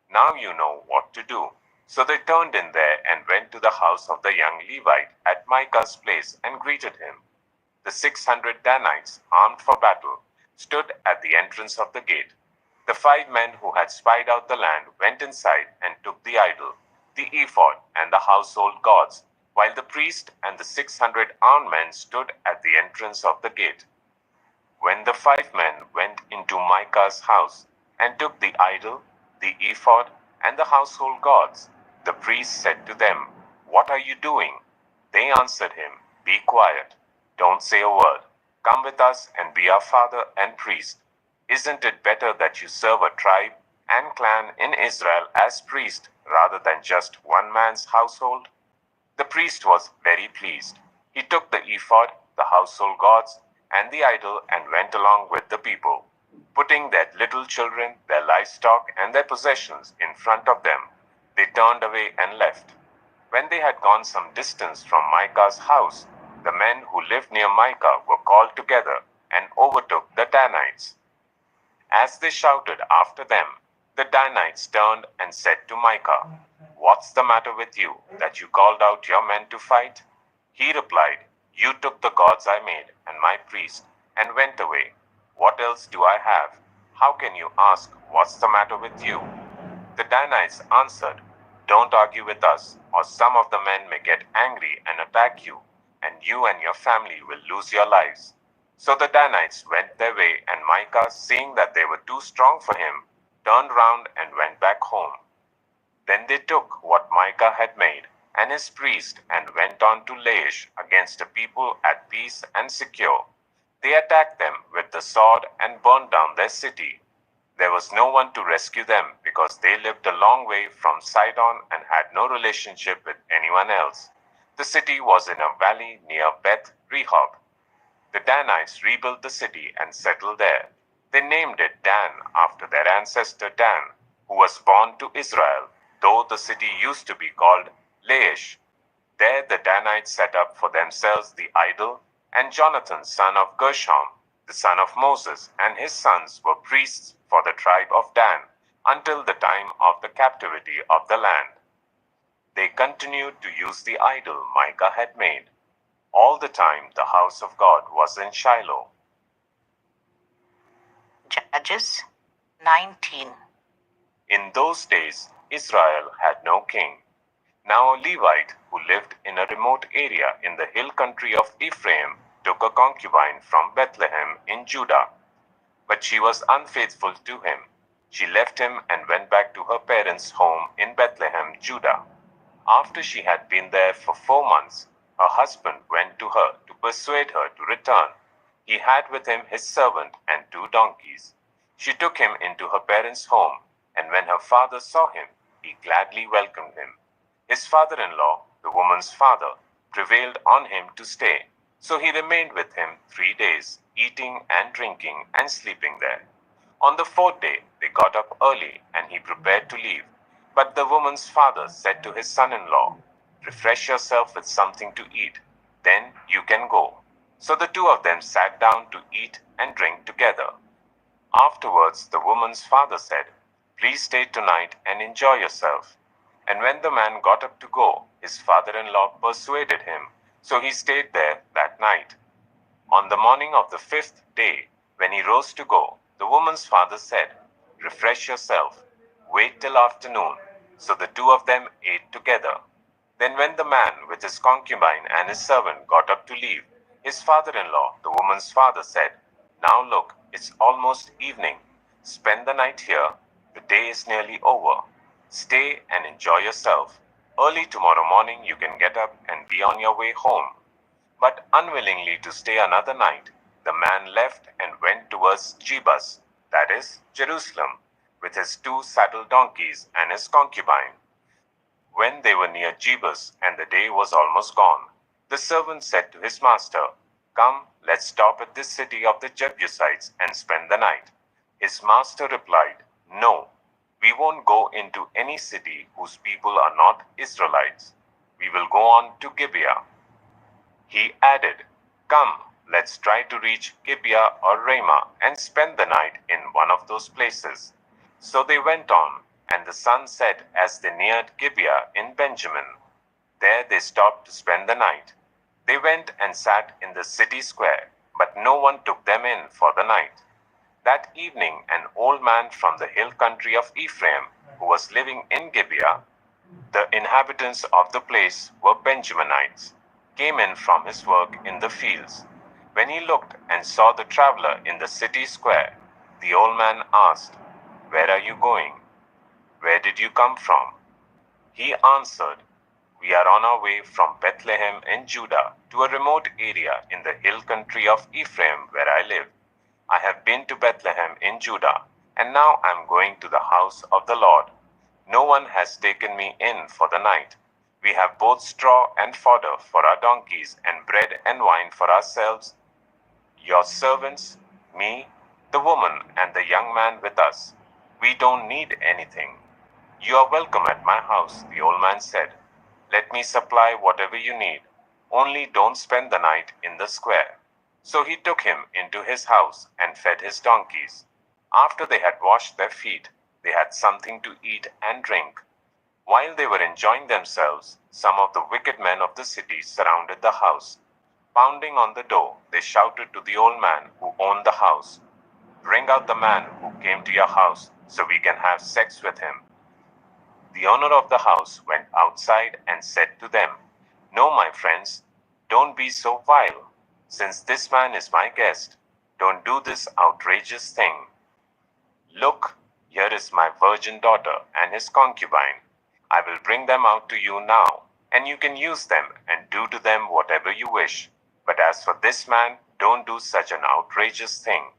Now you know what to do." So they turned in there and went to the house of the young Levite at Micah's place and greeted him. The 600 Danites, armed for battle, stood at the entrance of the gate. The 5 men who had spied out the land went inside and took the idol, the ephod, and the household gods, while the priest and the 600 armed men stood at the entrance of the gate. When the 5 men went into Micah's house and took the idol, the ephod, and the household gods, the priest said to them, "What are you doing?" They answered him, "Be quiet. Don't say a word. Come with us and be our father and priest. Isn't it better that you serve a tribe and clan in Israel as priest rather than just one man's household?" The priest was very pleased. He took the ephod, the household gods, and the idol and went along with the people, putting their little children, their livestock, and their possessions in front of them. They turned away and left. When they had gone some distance from Micah's house, the men who lived near Micah were called together and overtook the Danites. As they shouted after them, the Danites turned and said to Micah, "What's the matter with you, that you called out your men to fight?" He replied, "You took the gods I made and my priest and went away. What else do I have? How can you ask, what's the matter with you?" The Danites answered, "Don't argue with us, or some of the men may get angry and attack you, and you and your family will lose your lives." So the Danites went their way, and Micah, seeing that they were too strong for him, turned round and went back home. Then they took what Micah had made, and his priest, and went on to Laish against a people at peace and secure. They attacked them with the sword and burned down their city. There was no one to rescue them because they lived a long way from Sidon and had no relationship with anyone else. The city was in a valley near Beth Rehob. The Danites rebuilt the city and settled there. They named it Dan after their ancestor Dan, who was born to Israel, though the city used to be called Laish. There the Danites set up for themselves the idol, and Jonathan, son of Gershom, the son of Moses, and his sons were priests for the tribe of Dan until the time of the captivity of the land. They continued to use the idol Micah had made. All the time the house of God was in Shiloh. Judges 19. In those days, Israel had no king. Now a Levite who lived in a remote area in the hill country of Ephraim took a concubine from Bethlehem in Judah. But she was unfaithful to him. She left him and went back to her parents' home in Bethlehem, Judah. After she had been there for 4 months, her husband went to her to persuade her to return. He had with him his servant and 2 donkeys. She took him into her parents' home, and when her father saw him, he gladly welcomed him. His father-in-law, the woman's father, prevailed on him to stay, so he remained with him 3 days, eating and drinking and sleeping there. On the 4th day, they got up early, and he prepared to leave. But the woman's father said to his son-in-law, "Refresh yourself with something to eat, then you can go." So the 2 of them sat down to eat and drink together. Afterwards, the woman's father said, "Please stay tonight and enjoy yourself." And when the man got up to go, his father-in-law persuaded him, so he stayed there that night. On the morning of the 5th day, when he rose to go, the woman's father said, "Refresh yourself, wait till afternoon." So the 2 of them ate together. Then when the man with his concubine and his servant got up to leave, his father-in-law, the woman's father, said, "Now look, it's almost evening. Spend the night here. The day is nearly over. Stay and enjoy yourself. Early tomorrow morning you can get up and be on your way home." But unwillingly to stay another night, the man left and went towards Jebus, that is, Jerusalem, with his 2 saddle donkeys and his concubine. When they were near Jebus and the day was almost gone, the servant said to his master, "Come, let's stop at this city of the Jebusites and spend the night." His master replied, "No, we won't go into any city whose people are not Israelites. We will go on to Gibeah." He added, "Come, let's try to reach Gibeah or Ramah and spend the night in one of those places." So they went on, and the sun set as they neared Gibeah in Benjamin. There they stopped to spend the night. They went and sat in the city square, but no one took them in for the night. That evening an old man from the hill country of Ephraim, who was living in Gibeah, the inhabitants of the place were Benjaminites, came in from his work in the fields. When he looked and saw the traveler in the city square, the old man asked, "Where are you going? Where did you come from?" He answered, "We are on our way from Bethlehem in Judah to a remote area in the hill country of Ephraim where I live. I have been to Bethlehem in Judah, and now I am going to the house of the Lord. No one has taken me in for the night. We have both straw and fodder for our donkeys, and bread and wine for ourselves, your servants, me, the woman, and the young man with us. We don't need anything. You are welcome at my house, the old man said. Let me supply whatever you need. Only don't spend the night in the square. So he took him into his house and fed his donkeys. After they had washed their feet, they had something to eat and drink. While they were enjoying themselves, some of the wicked men of the city surrounded the house. Pounding on the door, they shouted to the old man who owned the house, "Bring out the man who came to your house so we can have sex with him." The owner of the house went outside and said to them, "No, my friends, don't be so vile. Since this man is my guest, don't do this outrageous thing. Look, here is my virgin daughter and his concubine. I will bring them out to you now, and you can use them and do to them whatever you wish. But as for this man, don't do such an outrageous thing."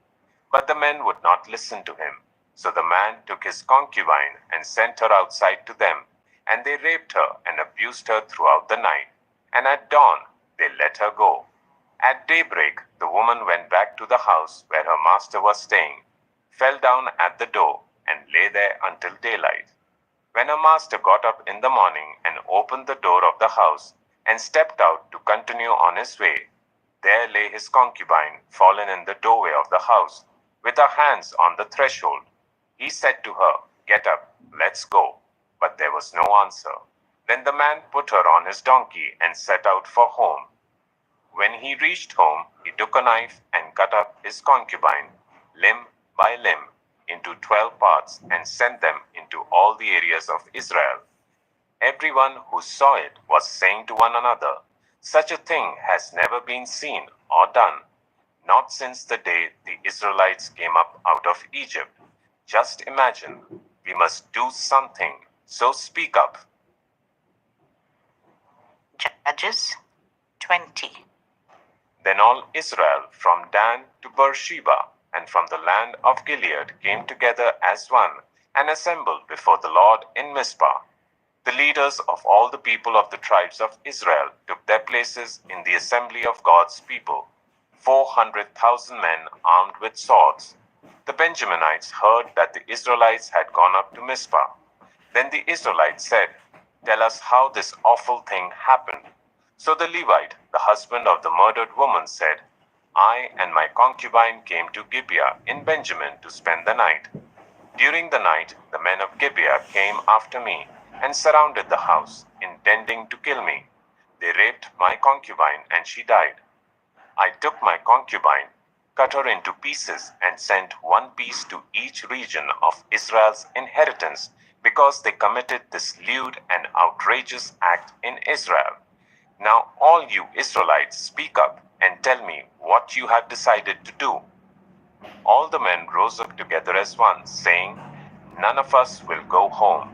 But the men would not listen to him. So the man took his concubine and sent her outside to them, and they raped her and abused her throughout the night. And at dawn, they let her go. At daybreak, the woman went back to the house where her master was staying, fell down at the door, and lay there until daylight. When her master got up in the morning and opened the door of the house and stepped out to continue on his way, there lay his concubine fallen in the doorway of the house, with her hands on the threshold. He said to her, "Get up, let's go." But there was no answer. Then the man put her on his donkey and set out for home. When he reached home, he took a knife and cut up his concubine, limb by limb, into 12 parts and sent them into all the areas of Israel. Everyone who saw it was saying to one another, "Such a thing has never been seen or done, not since the day the Israelites came up out of Egypt. Just imagine, we must do something, so speak up." Judges 20. Then all Israel from Dan to Beersheba and from the land of Gilead came together as one and assembled before the Lord in Mizpah. The leaders of all the people of the tribes of Israel took their places in the assembly of God's people, 400,000 men armed with swords. The Benjaminites heard that the Israelites had gone up to Mizpah. Then the Israelites said, "Tell us how this awful thing happened." So the Levite, the husband of the murdered woman, said, "I and my concubine came to Gibeah in Benjamin to spend the night. During the night, the men of Gibeah came after me and surrounded the house, intending to kill me. They raped my concubine and she died. I took my concubine, cut her into pieces, and sent one piece to each region of Israel's inheritance because they committed this lewd and outrageous act in Israel. Now all you Israelites, speak up and tell me what you have decided to do." All the men rose up together as one, saying, "None of us will go home.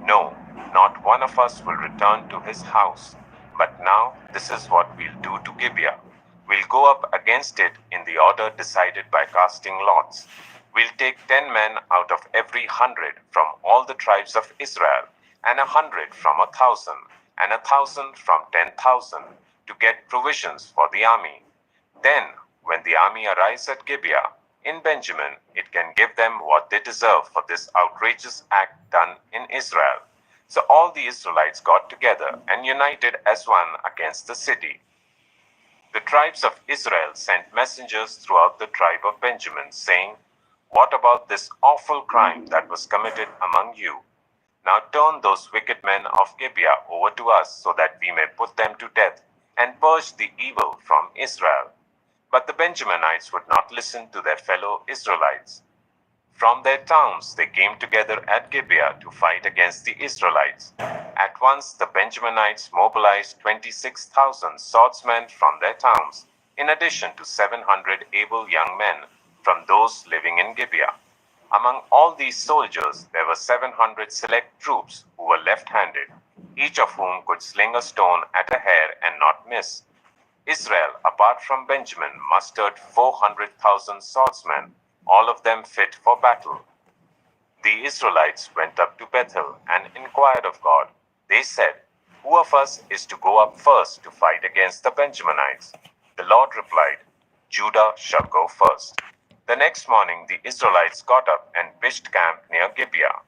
No, not one of us will return to his house. But now this is what we'll do to Gibeah. We'll go up against it in the order decided by casting lots. We'll take 10 men out of every 100 from all the tribes of Israel, and 100 from 1,000, and 1,000 from 10,000, to get provisions for the army. Then, when the army arrives at Gibeah in Benjamin, it can give them what they deserve for this outrageous act done in Israel." So all the Israelites got together and united as one against the city. The tribes of Israel sent messengers throughout the tribe of Benjamin, saying, "What about this awful crime that was committed among you? Now turn those wicked men of Gibeah over to us so that we may put them to death and purge the evil from Israel." But the Benjaminites would not listen to their fellow Israelites. From their towns they came together at Gibeah to fight against the Israelites. At once the Benjaminites mobilized 26,000 swordsmen from their towns, in addition to 700 able young men from those living in Gibeah. Among all these soldiers there were 700 select troops who were left-handed, each of whom could sling a stone at a hair and not miss. Israel, apart from Benjamin, mustered 400,000 swordsmen, all of them fit for battle. The Israelites went up to Bethel and inquired of God. They said, Who of us is to go up first to fight against the Benjaminites? The Lord replied, Judah shall go first. The next morning the Israelites got up and pitched camp near Gibeah.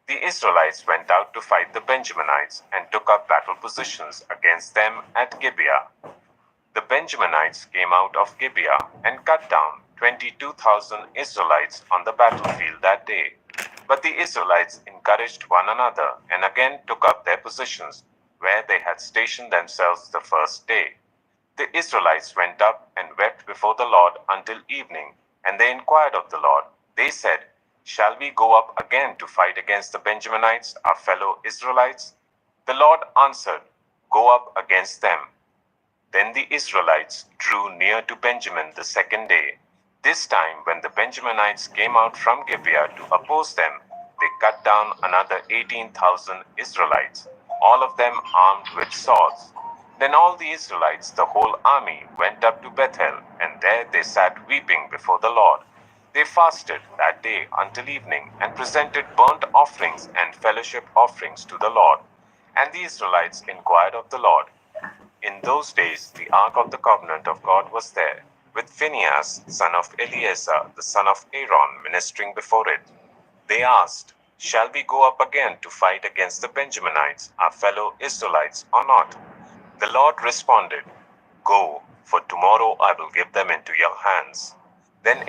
The Israelites went out to fight the Benjaminites and took up battle positions against them at Gibeah. The Benjaminites came out of Gibeah and cut down 22,000 Israelites on the battlefield that day. But the Israelites encouraged one another and again took up their positions where they had stationed themselves the first day. The Israelites went up and wept before the Lord until evening, and they inquired of the Lord. They said, Shall we go up again to fight against the Benjaminites, our fellow Israelites? The Lord answered, Go up against them. Then the Israelites drew near to Benjamin the second day. This time, when the Benjaminites came out from Gibeah to oppose them, they cut down another 18,000 Israelites, all of them armed with swords. Then all the Israelites, the whole army, went up to Bethel, and there they sat weeping before the Lord. They fasted that day until evening, and presented burnt offerings and fellowship offerings to the Lord. And the Israelites inquired of the Lord. In those days the ark of the covenant of God was there, with Phinehas, son of Eleazar, the son of Aaron, ministering before it. They asked, Shall we go up again to fight against the Benjaminites, our fellow Israelites, or not? The Lord responded, Go, for tomorrow I will give them into your hands. Then